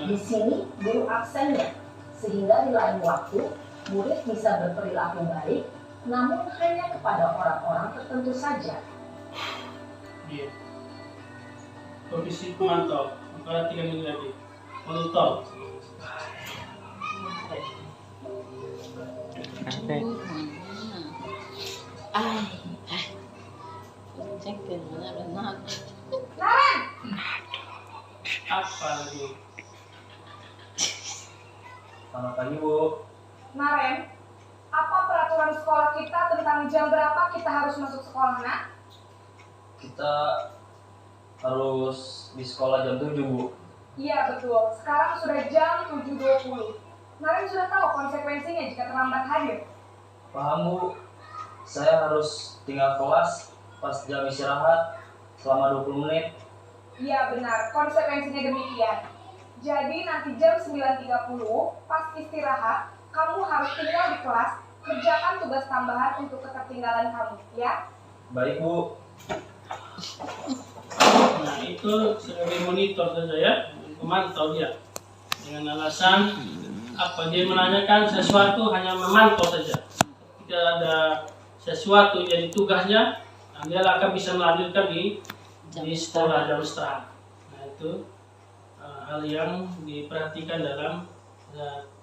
S10: Di sini guru absennya, sehingga di lain waktu murid bisa berperilaku baik, namun hanya kepada orang-orang tertentu saja.
S4: Iya. Kondisi pemantau, pada 3 minggu lagi. Monitor.
S11: Naren!
S4: Apa lagi?
S12: Selamat pagi, Bu.
S11: Naren, apa peraturan sekolah kita tentang jam berapa kita harus masuk sekolah, nak?
S12: Kita harus di sekolah jam 7, Bu.
S11: Iya, betul. Sekarang sudah jam 7.20. Naren sudah tahu konsekuensinya jika terlambat hadir.
S12: Paham, Bu. Saya harus tinggal kelas pas jam istirahat selama 20 menit.
S11: Iya, benar. Konsekuensinya demikian. Jadi nanti jam 9.30 pas istirahat, kamu harus tinggal di kelas, kerjakan tugas tambahan untuk ketertinggalan kamu, ya?
S12: Baik, Bu.
S4: Nah, itu sebagai monitor saja ya, memantau dia. Dengan alasan apa, dia menanyakan sesuatu hanya memantau saja. Jika ada sesuatu jadi tugasnya, Nah, dia akan bisa melanjutkan di sekolah jam setengah. Nah itu hal yang diperhatikan dalam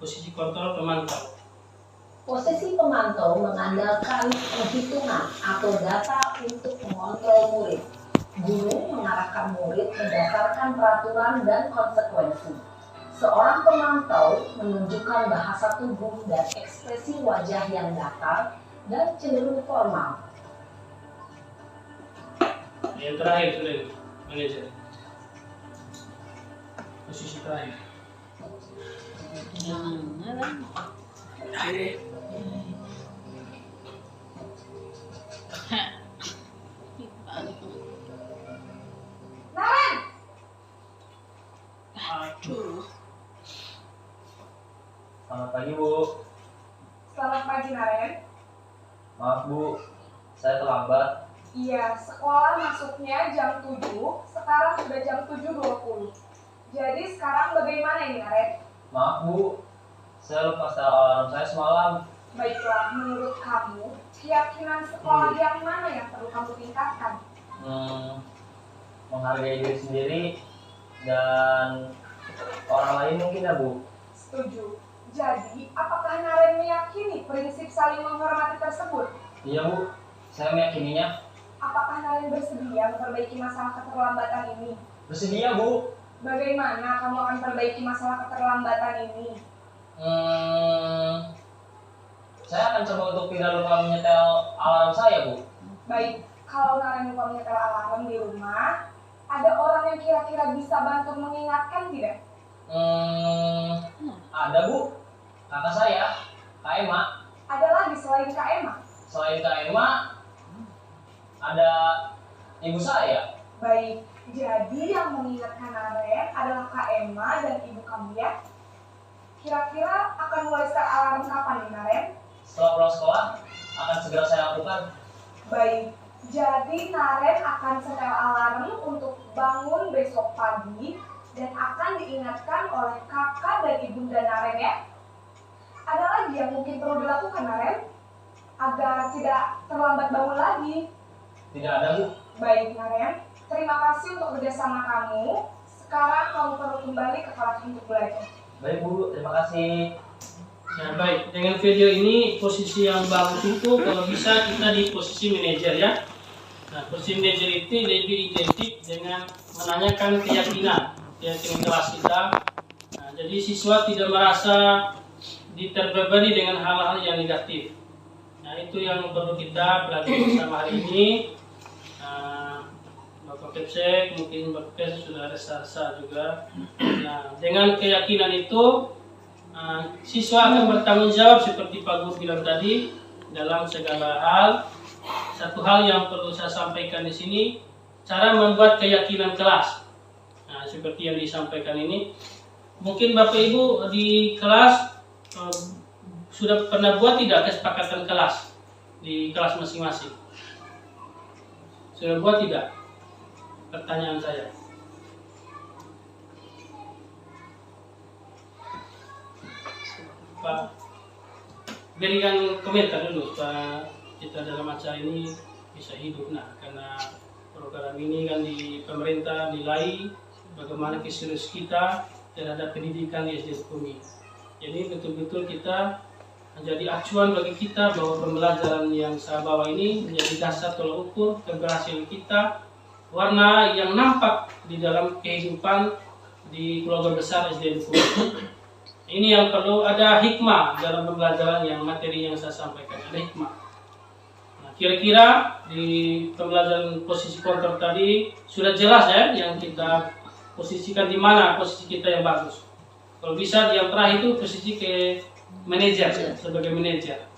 S4: posisi kontrol pemantau.
S10: Posisi pemantau mengandalkan perhitungan atau data untuk mengontrol murid. Guru mengarahkan murid berdasarkan peraturan dan konsekuensi. Seorang pemantau menunjukkan bahasa tubuh dan ekspresi wajah yang datar dan cenderung formal.
S4: Yang terakhir sudah manajer. Posisi terakhir.
S11: Naren!
S4: Aduh.
S12: Selamat pagi, Bu.
S11: Selamat pagi, Naren.
S12: Maaf, Bu. Saya terlambat.
S11: Iya, sekolah masuknya jam 7, sekarang sudah jam 7.20. Jadi sekarang bagaimana ini, Naren?
S12: Maaf, Bu. Saya lupa setel alarm saya semalam.
S11: Baiklah, menurut kamu, keyakinan sekolah yang mana yang perlu kamu tingkatkan?
S12: Menghargai diri sendiri dan orang lain mungkin ya, Bu.
S11: Setuju. Jadi, apakah Naren meyakini prinsip saling menghormati tersebut?
S12: Iya, Bu. Saya meyakininya.
S11: Apakah Naren bersedia memperbaiki masalah keterlambatan ini?
S12: Bersedia, Bu.
S11: Bagaimana kamu akan perbaiki masalah keterlambatan ini?
S12: Saya akan coba untuk tidak lupa menyetel alarm saya, Bu.
S11: Baik, kalau Naren lupa menyetel alarm di rumah, ada orang yang kira-kira bisa bantu mengingatkan tidak?
S12: Ada, Bu. Kakak saya, Kak Emma.
S11: Ada lagi selain Kak Emma?
S12: Selain Kak Emma, ada ibu saya.
S11: Baik, jadi yang mengingatkan Naren adalah Kak Emma dan ibu kamu ya? Kira-kira akan mulai start alarm kapan nih, Naren?
S12: Setelah pulang sekolah, akan segera saya lakukan.
S11: Baik, jadi Naren akan setel alarm untuk bangun besok pagi dan akan diingatkan oleh kakak dan ibunda Naren ya. Ada lagi yang mungkin perlu dilakukan, Naren? Agar tidak terlambat bangun lagi.
S12: Tidak ada, Bu.
S11: Baik, Naren. Terima kasih untuk kerjasama kamu. Sekarang kamu perlu kembali ke kelas untuk belajar.
S12: Baik, Bu. Terima kasih.
S4: Nah, baik. Dengan video ini, posisi yang bagus itu kalau bisa kita di posisi manajer ya. Nah, posisi manajer itu lebih identik dengan menanyakan keyakinan kelas kita. Nah, jadi siswa tidak merasa diterbebani dengan hal-hal yang negatif. Nah, itu yang perlu kita pelajari bersama hari ini. Bapak Kepsek, mungkin Bapak Kepsek sudah rasa juga. Nah, dengan keyakinan itu, siswa akan bertanggung jawab seperti Pak Guru bilang tadi dalam segala hal. Satu hal yang perlu saya sampaikan di sini, cara membuat keyakinan kelas. Nah, seperti yang disampaikan ini, mungkin Bapak Ibu di kelas sudah pernah buat tidak kesepakatan kelas di kelas masing-masing? Sudah buat tidak? Pertanyaan saya. Pak, berikan komentar dulu Pak, kita dalam acara ini bisa hidup. Nah, karena program ini kan di pemerintah nilai bagaimana keserius kita terhadap pendidikan di SD Sukumi. Jadi betul-betul kita menjadi acuan bagi kita bahwa pembelajaran yang saya bawa ini menjadi dasar tolak ukur keberhasilan kita, warna yang nampak di dalam kehidupan di keluarga besar SD Sukumi. Ini yang perlu ada hikmah dalam pembelajaran yang materi yang saya sampaikan, ada hikmah. Nah, kira-kira di pembelajaran posisi kontrol tadi sudah jelas ya yang kita posisikan di mana posisi kita yang bagus. Kalau bisa yang terakhir itu posisi ke manajer sebagai manajer.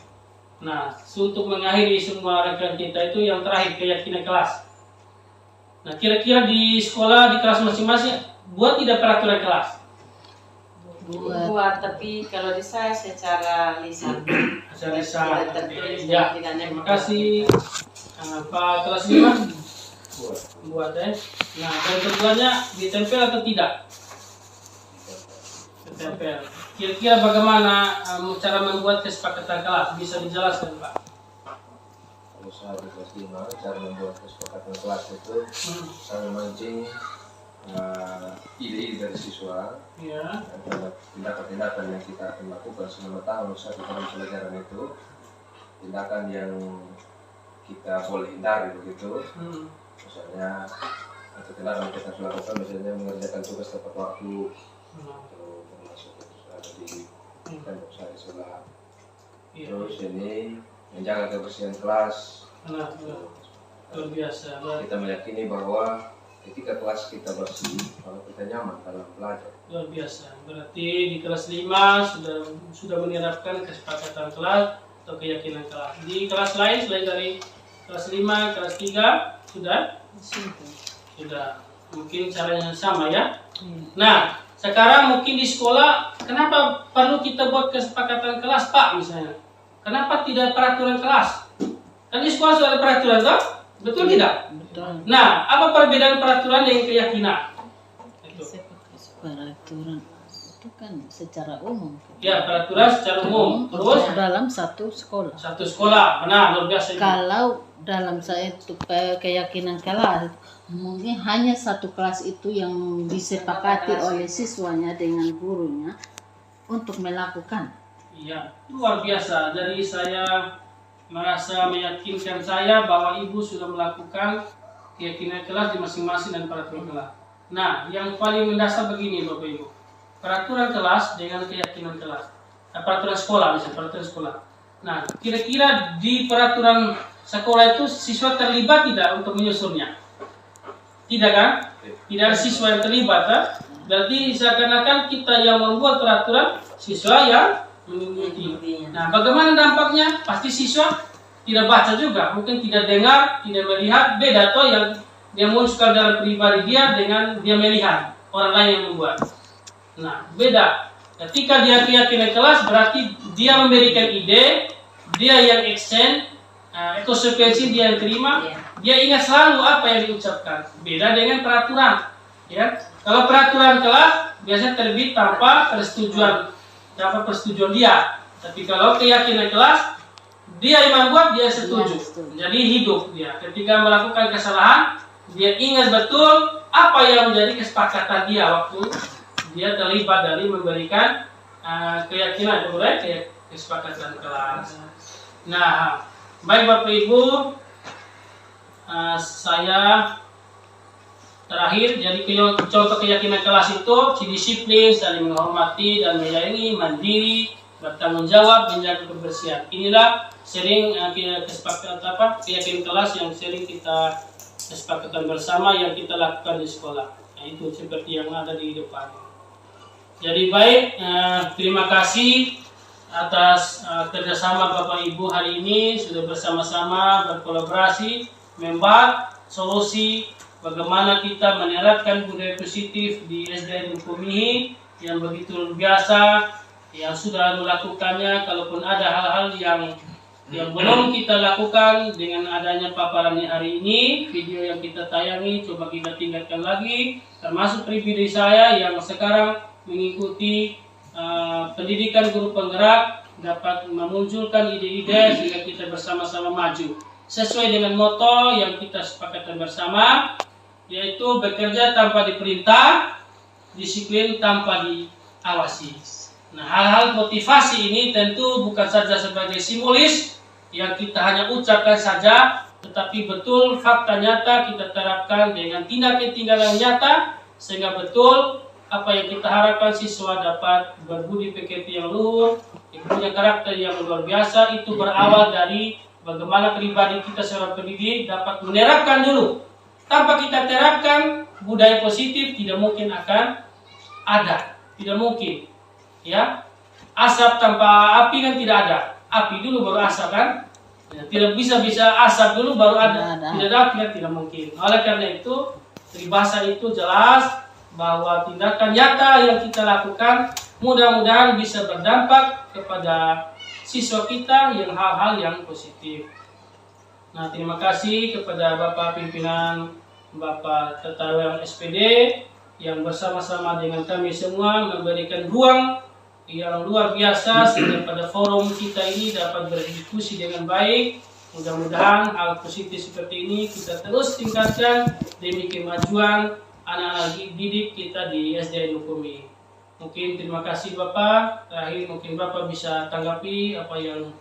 S4: Nah, untuk mengakhiri semua rekan kita itu yang terakhir keyakinan kelas. Nah, kira-kira di sekolah di kelas masing-masing buat tidak peraturan kelas?
S5: Buat, tapi kalau di saya secara lisan.
S4: Secara lisan. Ya, terima kasih Pak kelas 5. Buat ya. Nah, dan keduanya ditempel atau tidak? Ditempel. Kira-kira bagaimana cara membuat kesepakatan kelas? Bisa dijelaskan Pak?
S1: usaha di kelas 5, cara membuat kesepakatan kelas itu saya memancing ide-ide dari siswa, dan tindakan-tindakan yang kita akan lakukan selama tahun 1 tahun pelajaran itu, tindakan yang kita boleh hindari begitu. Misalnya atau tindakan kita harus lakukan, misalnya mengerjakan tugas tepat waktu, atau termasuk ada di tembok saya sebelah. Terus ini menjaga kebersihan kelas.
S4: Luar biasa.
S1: Kita meyakini bahwa ketika kelas kita bersih, kalau kita nyaman dalam belajar.
S4: Luar biasa. Berarti di kelas 5 sudah menerapkan kesepakatan kelas atau keyakinan kelas. Di kelas lain selain dari kelas 5, kelas 3 sudah? Sudah. Mungkin caranya sama ya. Nah, sekarang mungkin di sekolah, kenapa perlu kita buat kesepakatan kelas, Pak, misalnya? Kenapa tidak peraturan kelas? Kan di sekolah sudah ada peraturan, toh? Betul tidak?
S7: Betul.
S4: Nah, apa perbedaan peraturan dengan keyakinan?
S7: Peraturan itu kan secara umum.
S4: Ya, peraturan secara umum. Terus
S7: dalam satu sekolah.
S4: Satu sekolah, benar, luar biasa.
S7: Kalau dalam saya itu keyakinan kelas, mungkin hanya satu kelas itu yang disepakati oleh siswanya dengan gurunya untuk melakukan.
S4: Iya, luar biasa. Jadi saya merasa meyakinkan saya bahwa ibu sudah melakukan keyakinan kelas di masing-masing dan peraturan kelas. Nah, yang paling mendasar begini Bapak Ibu, peraturan kelas dengan keyakinan kelas. Peraturan sekolah, misalnya peraturan sekolah. Nah, kira-kira di peraturan sekolah itu siswa terlibat tidak untuk menyusunnya? Tidak kan? Tidak ada siswa yang terlibat kan? Berarti seakan-akan kita yang membuat peraturan, siswa yang mengikuti. Nah, bagaimana dampaknya? Pasti siswa tidak baca juga, mungkin tidak dengar, tidak melihat. Beda toh yang dia munculkan dalam pribadi dia dengan dia melihat orang lain yang membuat. Nah, beda. Ketika dia keyakinan kelas, berarti dia memberikan ide, dia yang action, konsekuensi dia yang terima, dia ingat selalu apa yang diucapkan. Beda dengan peraturan. Ya, kalau peraturan kelas biasanya terbit tanpa persetujuan dia. Tapi kalau keyakinan kelas, dia yang membuat, dia setuju. Jadi hidup dia. Ketika melakukan kesalahan, dia ingat betul apa yang menjadi kesepakatan dia waktu dia terlibat dari memberikan keyakinan, kesepakatan kelas. Nah, baik Bapak Ibu, saya terakhir, jadi contoh keyakinan kelas itu disiplin, saling menghormati dan menyayangi, mandiri, bertanggung jawab, menjaga kebersihan. Inilah sering keyakinan kelas yang sering kita kesepakatan bersama yang kita lakukan di sekolah. Nah, itu seperti yang ada di depan. Jadi baik, terima kasih atas kerjasama Bapak Ibu hari ini sudah bersama-sama berkolaborasi membuat solusi bagaimana kita menerapkan budaya positif di SDN Lukumihi yang begitu luar biasa, yang sudah melakukannya. Kalaupun ada hal-hal yang belum kita lakukan dengan adanya paparan hari ini, video yang kita tayangi, coba kita tingkatkan lagi, termasuk pribadi saya yang sekarang mengikuti pendidikan guru penggerak, dapat memunculkan ide-ide sehingga kita bersama-sama maju sesuai dengan moto yang kita sepakatkan bersama, yaitu bekerja tanpa diperintah, disiplin tanpa diawasi. Nah, hal-hal motivasi ini tentu bukan saja sebagai simbolis yang kita hanya ucapkan saja, tetapi betul fakta nyata kita terapkan dengan tindakan-tindakan nyata, sehingga betul apa yang kita harapkan siswa dapat berbudi pekerti yang luhur, punya karakter yang luar biasa. Itu berawal dari bagaimana pribadi kita seorang pendidik dapat menerapkan dulu. Tanpa kita terapkan budaya positif, tidak mungkin akan ada, tidak mungkin. Ya, asap tanpa api kan tidak ada. Api dulu baru asap kan? Ya, tidak bisa asap dulu baru ada. Tidak ada api kan tidak mungkin. Oleh karena itu, peribahasa itu jelas bahwa tindakan nyata yang kita lakukan mudah-mudahan bisa berdampak kepada siswa kita yang hal-hal yang positif. Nah, terima kasih kepada Bapak Pimpinan, Bapak Tata Ruang SPD yang bersama-sama dengan kami semua memberikan ruang yang luar biasa sehingga pada forum kita ini dapat berdiskusi dengan baik Mudah-mudahan hal positif seperti ini kita terus tingkatkan demi kemajuan anak-anak didik kita di SDN Lukumi. Mungkin terima kasih Bapak. Terakhir mungkin Bapak bisa tanggapi apa yang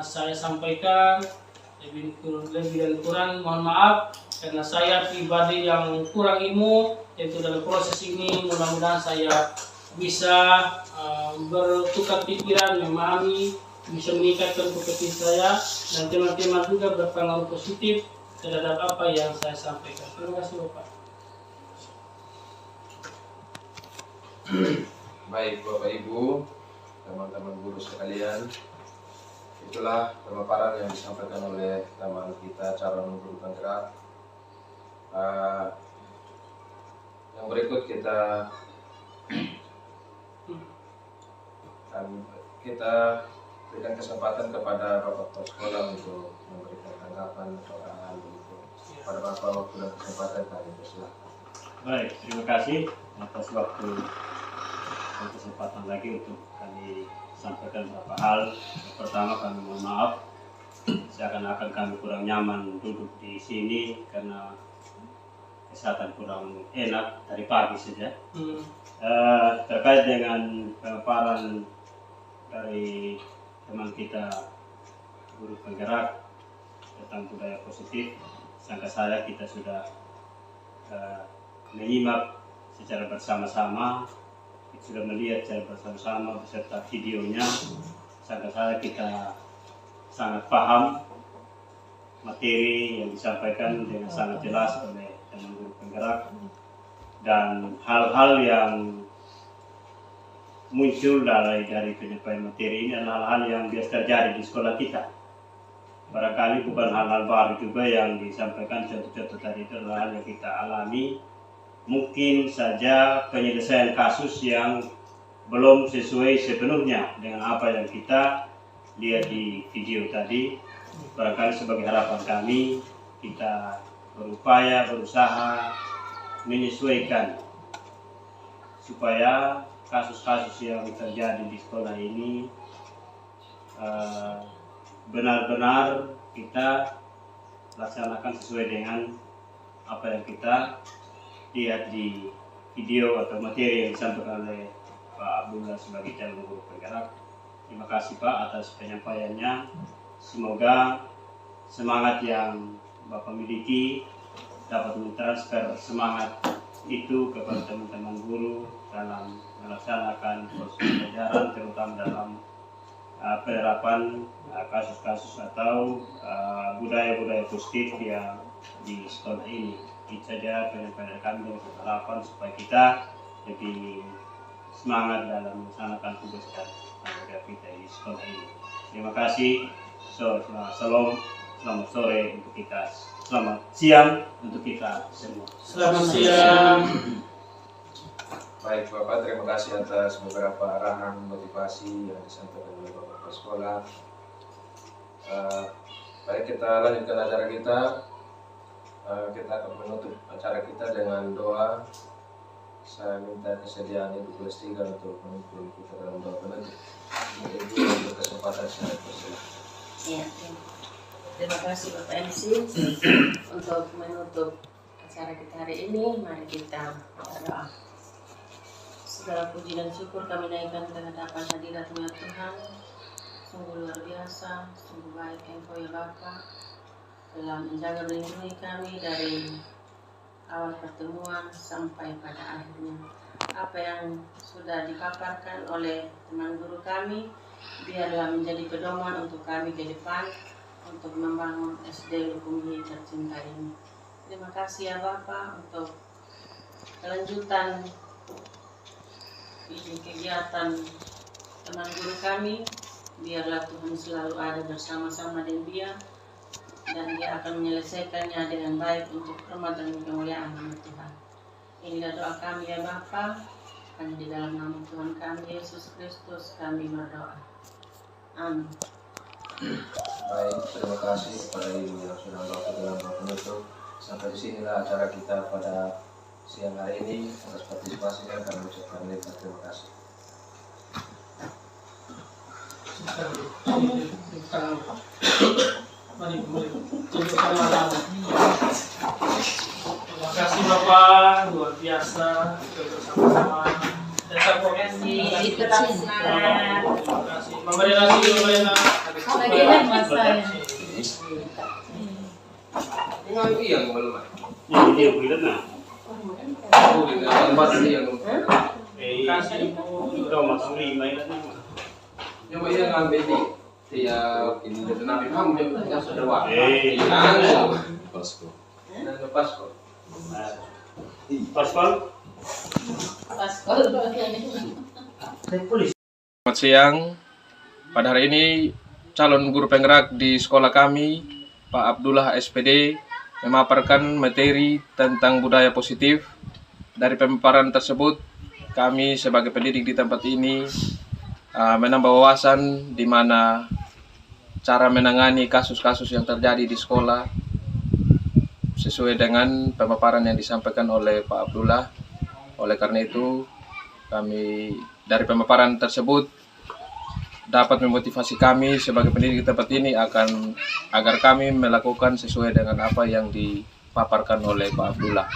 S4: saya sampaikan. Lebih dan kurang mohon maaf karena saya pribadi yang kurang ilmu yaitu dalam proses ini. Mudah-mudahan saya bisa bertukar pikiran, memahami, bisa meningkatkan kompetensi saya dan teman-teman juga berpengaruh positif terhadap apa yang saya sampaikan. Terima kasih Bapak.
S1: Baik Bapak Ibu, teman-teman guru sekalian, itulah pemaparan yang disampaikan oleh teman kita calon guru penggerak. Yang berikut kita berikan kesempatan kepada Bapak Kepala Sekolah untuk memberikan tanggapan atau arahan pada Bapak waktu dan kesempatan kali ini. Silakan.
S3: Baik, terima kasih atas waktu dan kesempatan lagi untuk kami sampaikan beberapa hal. Yang pertama, kami mohon maaf seakan-akan kami kurang nyaman duduk di sini karena kesehatan kurang enak dari pagi saja. Terkait dengan pemaparan dari teman kita guru penggerak tentang budaya positif, sangka saya kita sudah menyimak secara bersama-sama, sudah melihat secara bersama-sama beserta videonya. Sangka saya kita sangat paham materi yang disampaikan dengan sangat jelas oleh teman guru penggerak, dan hal-hal yang muncul dari penyampaian materi ini adalah hal-hal yang biasa terjadi di sekolah kita. Barangkali bukan hal-hal baru juga yang disampaikan, contoh-contoh tadi itu adalah hal yang kita alami. Mungkin saja penyelesaian kasus yang belum sesuai sepenuhnya dengan apa yang kita lihat di video tadi. Barangkali sebagai harapan kami, kita berusaha menyesuaikan supaya kasus-kasus yang terjadi di sekolah ini benar-benar kita laksanakan sesuai dengan apa yang kita lihat di video atau materi yang disampaikan oleh Pak Abdullah sebagai calon guru penggerak. Terima kasih Pak atas penyampaiannya. Semoga semangat yang Bapak miliki dapat mentransfer semangat itu kepada teman-teman guru dalam melaksanakan proses pelajaran, terutama dalam penerapan kasus-kasus atau budaya-budaya positif yang di sekolah ini. Itu saja penyampaian kami dengan harapan supaya kita lebih semangat dalam melaksanakan tugas dan tanggung jawab kita di sekolah ini. Terima kasih. Selamat sore untuk kita. Selamat siang untuk kita semua.
S4: Selamat siang.
S1: Baik Bapak, terima kasih atas beberapa arahan motivasi yang disampaikan oleh Bapak Kepala Sekolah. Baik, kita lanjutkan acara kita. Kita akan menutup acara kita dengan doa. Saya minta kesediaan Ibu kelas 3 untuk memimpin kita dalam doa penutup. Ibu untuk kesempatan saya persilakan.
S5: Ya, terima kasih Bapak MC untuk menutup acara kita hari ini. Mari kita berdoa. Segala puji dan syukur kami naikkan ke hadapan hadirat-Mu ya Tuhan. Sungguh luar biasa, sungguh baik Engkau ya Bapa, telah menjaga melindungi kami dari awal pertemuan sampai pada akhirnya. Apa yang sudah dipaparkan oleh teman guru kami, biarlah menjadi pedoman untuk kami ke depan untuk membangun SD Lukumi tercinta ini. Terima kasih ya Bapak untuk kelanjutan ini kegiatan teman guru kami. Biarlah Tuhan selalu ada bersama-sama dengan dia, dan dia akan menyelesaikannya dengan baik untuk hormat dan kemuliaan nama Tuhan. Inilah doa kami ya Bapa, hanya di dalam nama Tuhan kami Yesus Kristus kami berdoa. Amin.
S1: Baik, terima kasih kepada Ibu yang sudah waktu dalam penutup. Sampai di sinilah acara kita pada siang hari ini. Atas partisipasinya kami ucapkan terima kasih.
S4: Mari. Untuk sama-sama. Terima kasih Bapak, luar biasa bersama-sama. Terima kasih. Memberi nasi.
S2: Bagian mas saya.
S1: Ini yang belum.
S3: Ini yang bulan nah.
S4: Kasih
S3: Udah masuk 5 ini.
S1: Yang iya ngambil di tiap ini dari Nabi Muhammad yang sudah wah.
S9: Pasko.
S1: Pasko.
S3: Paskol.
S1: Selamat siang. Pada hari ini calon guru penggerak di sekolah kami, Pak Abdullah SPD, memaparkan materi tentang budaya positif. Dari pemaparan tersebut, kami sebagai pendidik di tempat ini menambah wawasan di mana cara menangani kasus-kasus yang terjadi di sekolah sesuai dengan pemaparan yang disampaikan oleh Pak Abdullah. Oleh karena itu, kami dari pemaparan tersebut dapat memotivasi kami sebagai pendidik di tempat ini agar kami melakukan sesuai dengan apa yang dipaparkan oleh Pak Abdullah.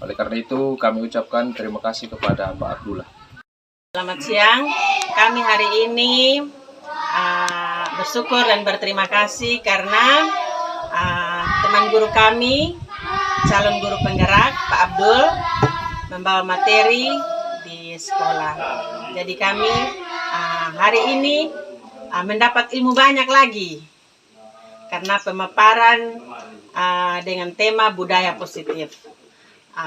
S1: Oleh karena itu, kami ucapkan terima kasih kepada Pak Abdullah.
S5: Selamat siang, kami hari ini bersyukur dan berterima kasih karena teman guru kami, calon guru penggerak Pak Abdul, membawa materi di sekolah. Jadi kami hari ini mendapat ilmu banyak lagi karena pemaparan dengan tema budaya positif.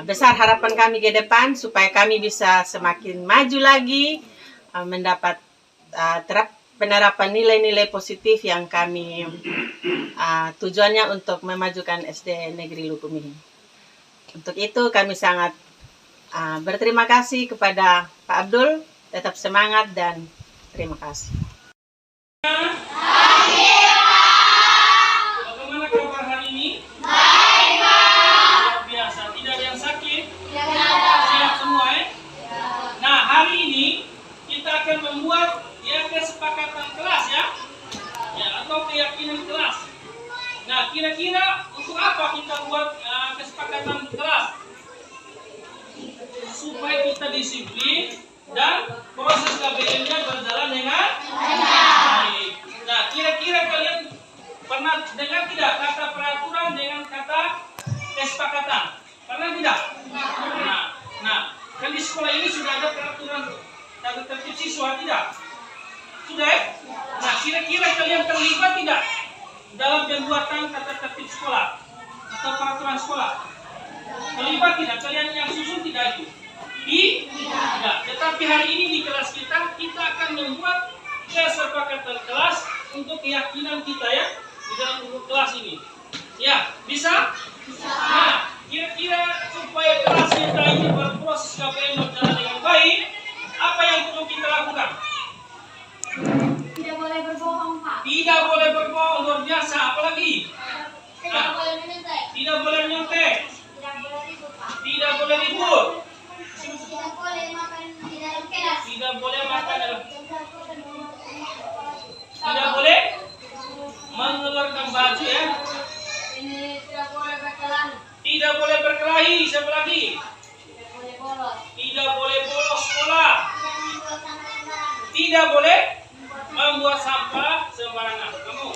S5: Besar harapan kami ke depan supaya kami bisa semakin maju lagi mendapat penerapan nilai-nilai positif yang kami tujuannya untuk memajukan SD Negeri Lukumi. Untuk itu kami sangat berterima kasih kepada Pak Abdul, tetap semangat dan terima kasih.
S4: Bagaimana kabar hari ini? Baik, Pak. Biasa, tidak ada yang sakit? Siap semua ya? Nah, hari ini kita akan membuat kesepakatan kelas ya, atau keyakinan kelas. Nah, kira-kira untuk apa kita buat kesepakatan kelas? Supaya kita disiplin dan proses KBM-nya berjalan dengan baik. Nah, kira-kira kalian pernah dengar tidak kata peraturan dengan kata kesepakatan? Pernah tidak? Nah, kan di sekolah ini sudah ada peraturan tata tertib siswa tidak? Sudah? Nah, kira-kira kalian terlibat tidak dalam pembuatan tata tertib sekolah atau peraturan sekolah? Terlibat tidak? Kalian yang susun tidak itu? Tidak. Tetapi hari ini di kelas kita akan membuat kesepakatan kelas untuk keyakinan kita ya di dalam grup kelas ini. Ya, bisa? Bisa. Nah, kira-kira supaya kelas kita ini berproses KPM berjalan dengan baik, apa yang perlu kita lakukan?
S8: Tidak boleh berbohong, Pak.
S4: Tidak boleh berbohong, luar biasa. Apalagi?
S8: Tidak boleh menyontek.
S4: Tidak boleh menyontek.
S8: Tidak boleh ribut, Pak.
S4: Tidak boleh ribut.
S8: Tidak boleh makan di dalam kelas.
S4: Tidak boleh makan dalam. Tidak boleh mengeluarkan baju ya.
S8: Ini tidak boleh berkelahi.
S4: Tidak boleh berkelahi. Siapa lagi?
S8: Tidak boleh bolos.
S4: Tidak boleh bolos sekolah.
S8: Tidak boleh
S4: Membuat sampah sembarangan. Kamu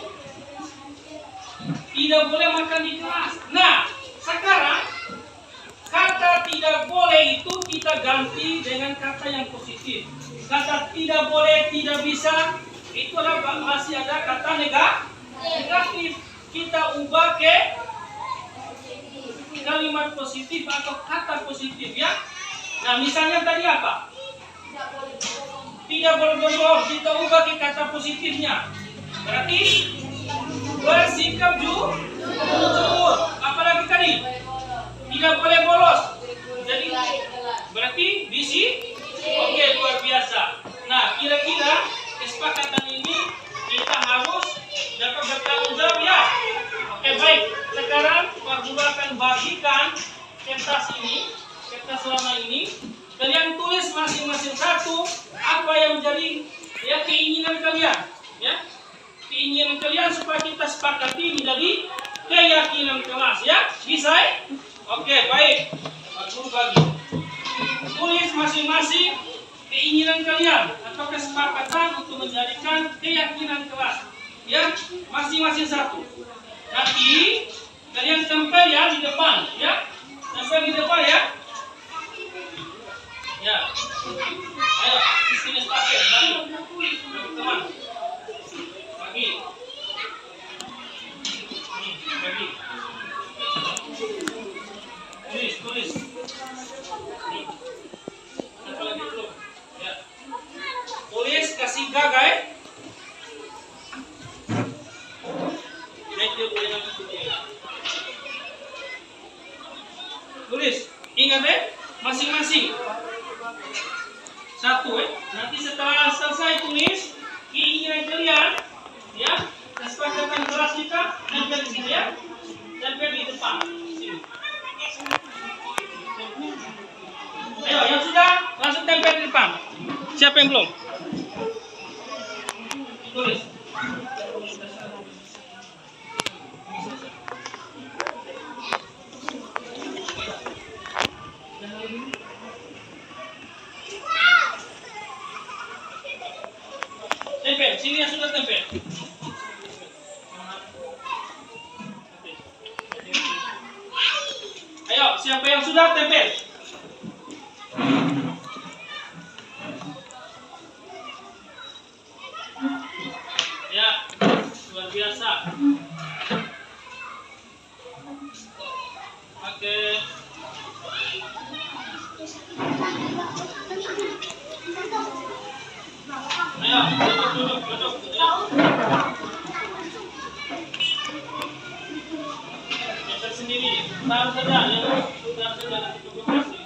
S4: tidak boleh makan di kelas. Nah, sekarang kata tidak boleh itu kita ganti dengan kata yang positif. Kata tidak boleh, tidak bisa, itu adalah masih ada kata negatif. Kita ubah ke kalimat positif atau kata positif ya. Nah, misalnya tadi apa? Tidak boleh berbohong, kita ubah ke kata positifnya. Berarti bersikap jujur. Apalagi tadi? Tidak boleh bolos. Jadi berarti bisi. Oke, luar biasa. Nah, kira-kira kesepakatan ini kita harus dapat bertanggung jawab ya. Oke, baik. Sekarang Pak Guru akan bagikan kertas selama ini. Kalian tulis masing-masing satu apa yang menjadi ya keinginan kalian, ya keinginan kalian supaya kita sepakati menjadi tulis masing-masing keinginan kalian atau kesepakatan untuk menjadikan keyakinan kelas. Ya, masing-masing satu. Nanti kalian tempel ya di depan, ya. Tempel di depan ya. Ya. Ayo, sini pakai bagi. Teman. Bagi. Bagi. Tulis. Apa lagi belum? Ya. Tulis kasih gagai. Tulis, ingat masing-masing satu Nanti setelah selesai tulis keinginan kalian, ya, kesepakatan kelas kita, tempel di sini ya, tempel di depan sini. Ayo, yang sudah langsung tempel di depan. Siapa yang belum? Tulis. Tempel, sini yang sudah tempel. Ayo, siapa yang sudah tempel? Ya, luar biasa. Oke. Ayo, duduk. Tempel sendiri. Tahan saja, ya. Sudah nanti tunggu kasih.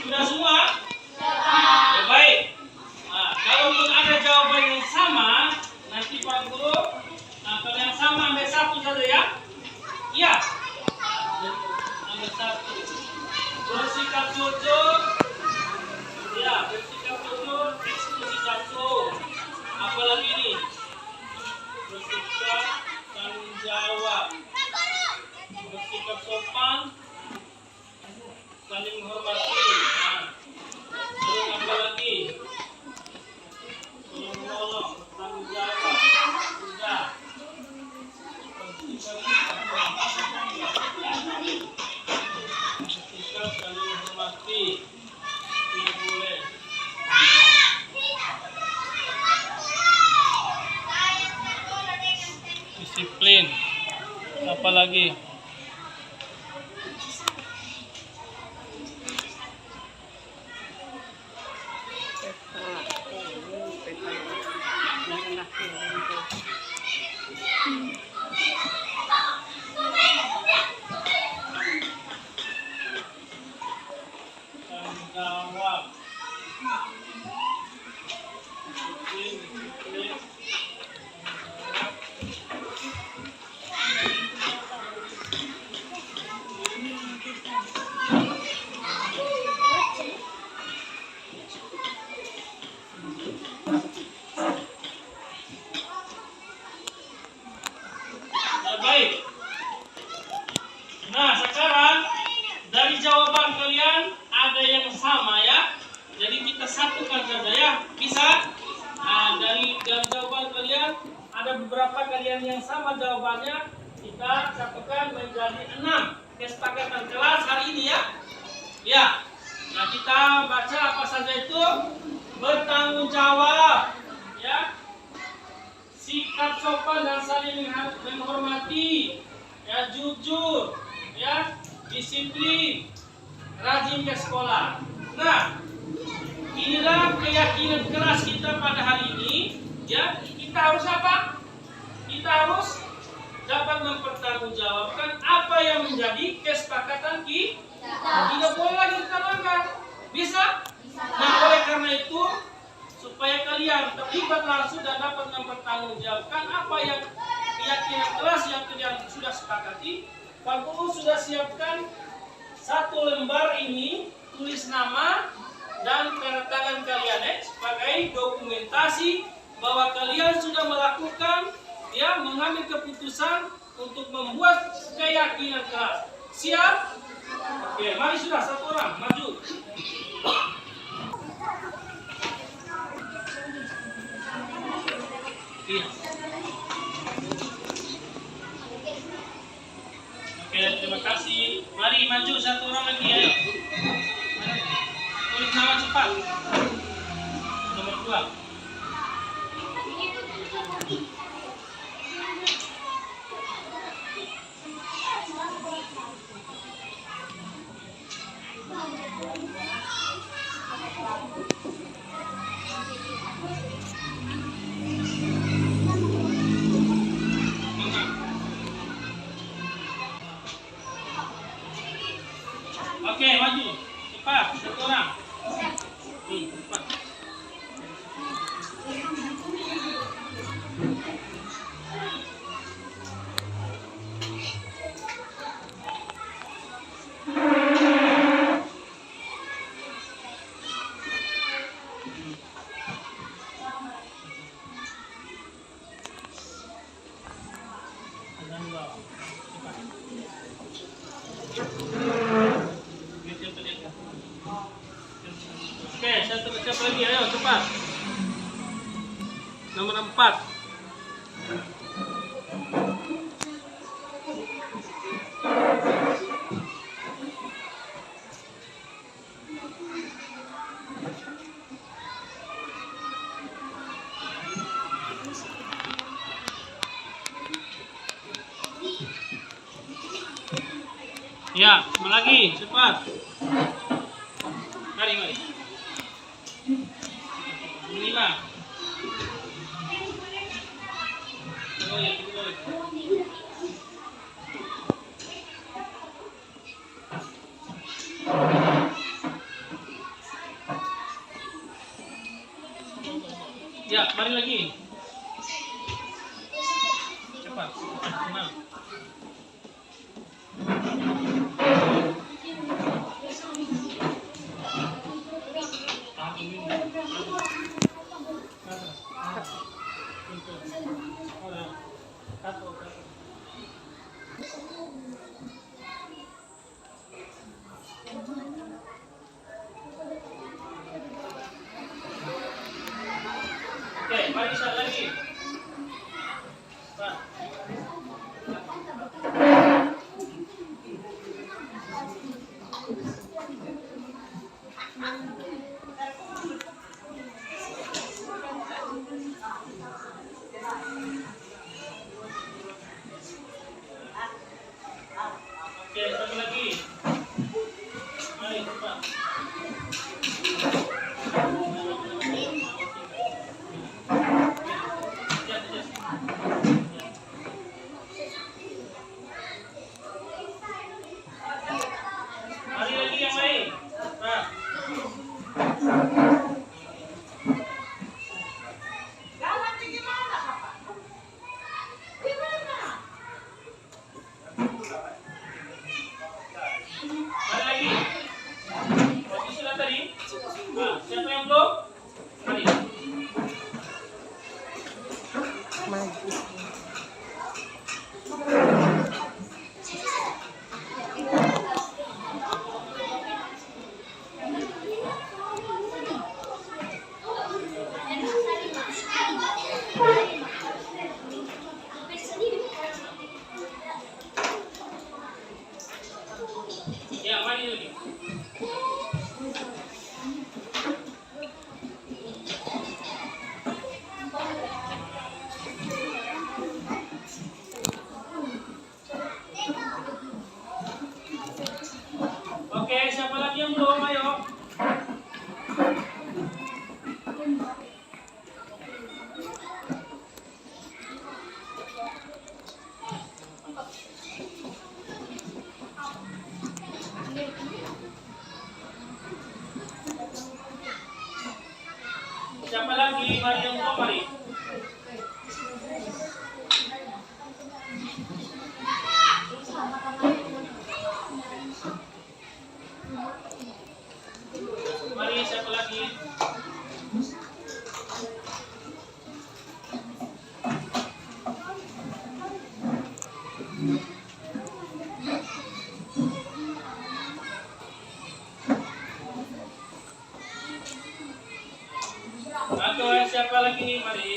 S4: Sudah semua? Ya, baik. Nah, kalaupun ada jawaban yang sama, nanti Pak Guru, kalau yang sama ambil satu saja ya. Iya. Ambil satu. Bersikap jujur. Ya, bersikap jujur. Eksekusi satu. Apalagi ini? Bersikap tanggung jawab. Bersikap sopan. Saling menghormati. Nah, apa lagi? Tolong menolong, tanggung jawab. Sudah. Bersikap saling menghormati. Tidak boleh. Disiplin. Apa lagi? Tanggung jawab. Disiplin. Baik. Nah, sekarang dari jawaban kalian ada yang sama ya. Jadi kita satukan saja ya. Bisa? Nah, dari jawaban kalian ada beberapa kalian yang sama jawabannya. Kita satukan menjadi 6 kesepakatan kelas hari ini ya. Ya. Nah, kita baca apa saja itu? Bertanggung jawab. Ya. Sikap sopan dan saling menghormati, ya, jujur, ya, disiplin, rajin rajin ke sekolah. Nah, inilah keyakinan keras kita pada hari ini. Ya, kita harus apa? Kita harus dapat mempertanggungjawabkan apa yang menjadi kesepakatan kita. Tidak boleh lagi kita langgar. Bisa? Nah, oleh karena itu, supaya kalian terlibat langsung dan dapat mempertanggungjawabkan apa yang keyakinan keras yang kalian sudah sepakati, Pak Guru sudah siapkan 1 lembar ini, tulis nama dan tanda tangan kalian sebagai dokumentasi bahwa kalian sudah melakukan, ya, mengambil keputusan untuk membuat keyakinan keras. Siap? Oke, mari sudah 1 orang maju. Iya. Oke, terima kasih. Mari maju 1 orang lagi, ayo. Tulis nama cepat. Nomor 2. Oke, maju. Cepat, 1 orang. Cepat. Oke, satu lagi, ayo cepat. Nomor 4. Ya, lagi, cepat. Mari. 5. Oh ya, ya, mari lagi. Cepat. 6. Oke, mari bisa lagi. Pak. Oke, satu lagi. Mari, cepat. Mari lagi yang lain. Pak. Mari lagi. Oke, sudah tadi. Nah, siapa yang belum? Mari. Ya, mari lagi. Oke, siapa lagi yang belum? mari yang tua, mari. Mari, siapa lagi? Atau siapa lagi nih, mari.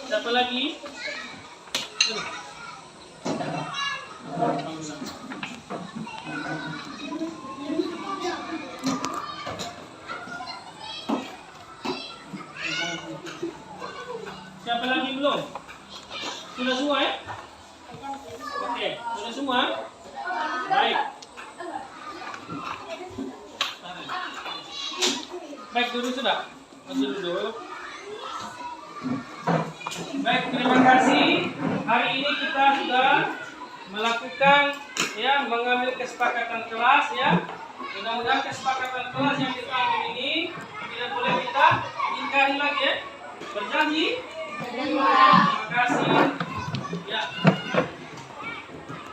S4: Siapa lagi? Siapa lagi belum? Sudah semua ya? Oke, sudah semua? Baik. Baik, duduk sudah. Masih duduk. Baik, terima kasih. Hari ini kita sudah melakukan ya, mengambil kesepakatan kelas ya. Mudah-mudahan kesepakatan kelas yang kita ambil ini tidak boleh kita ingkari lagi ya. Berjanji? Terima kasih. Ya.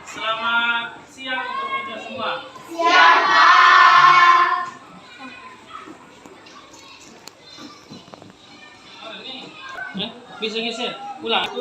S4: Selamat siang untuk kita semua.
S8: Siang, Pak.
S4: Ya, bisa geser. Ulang. 1,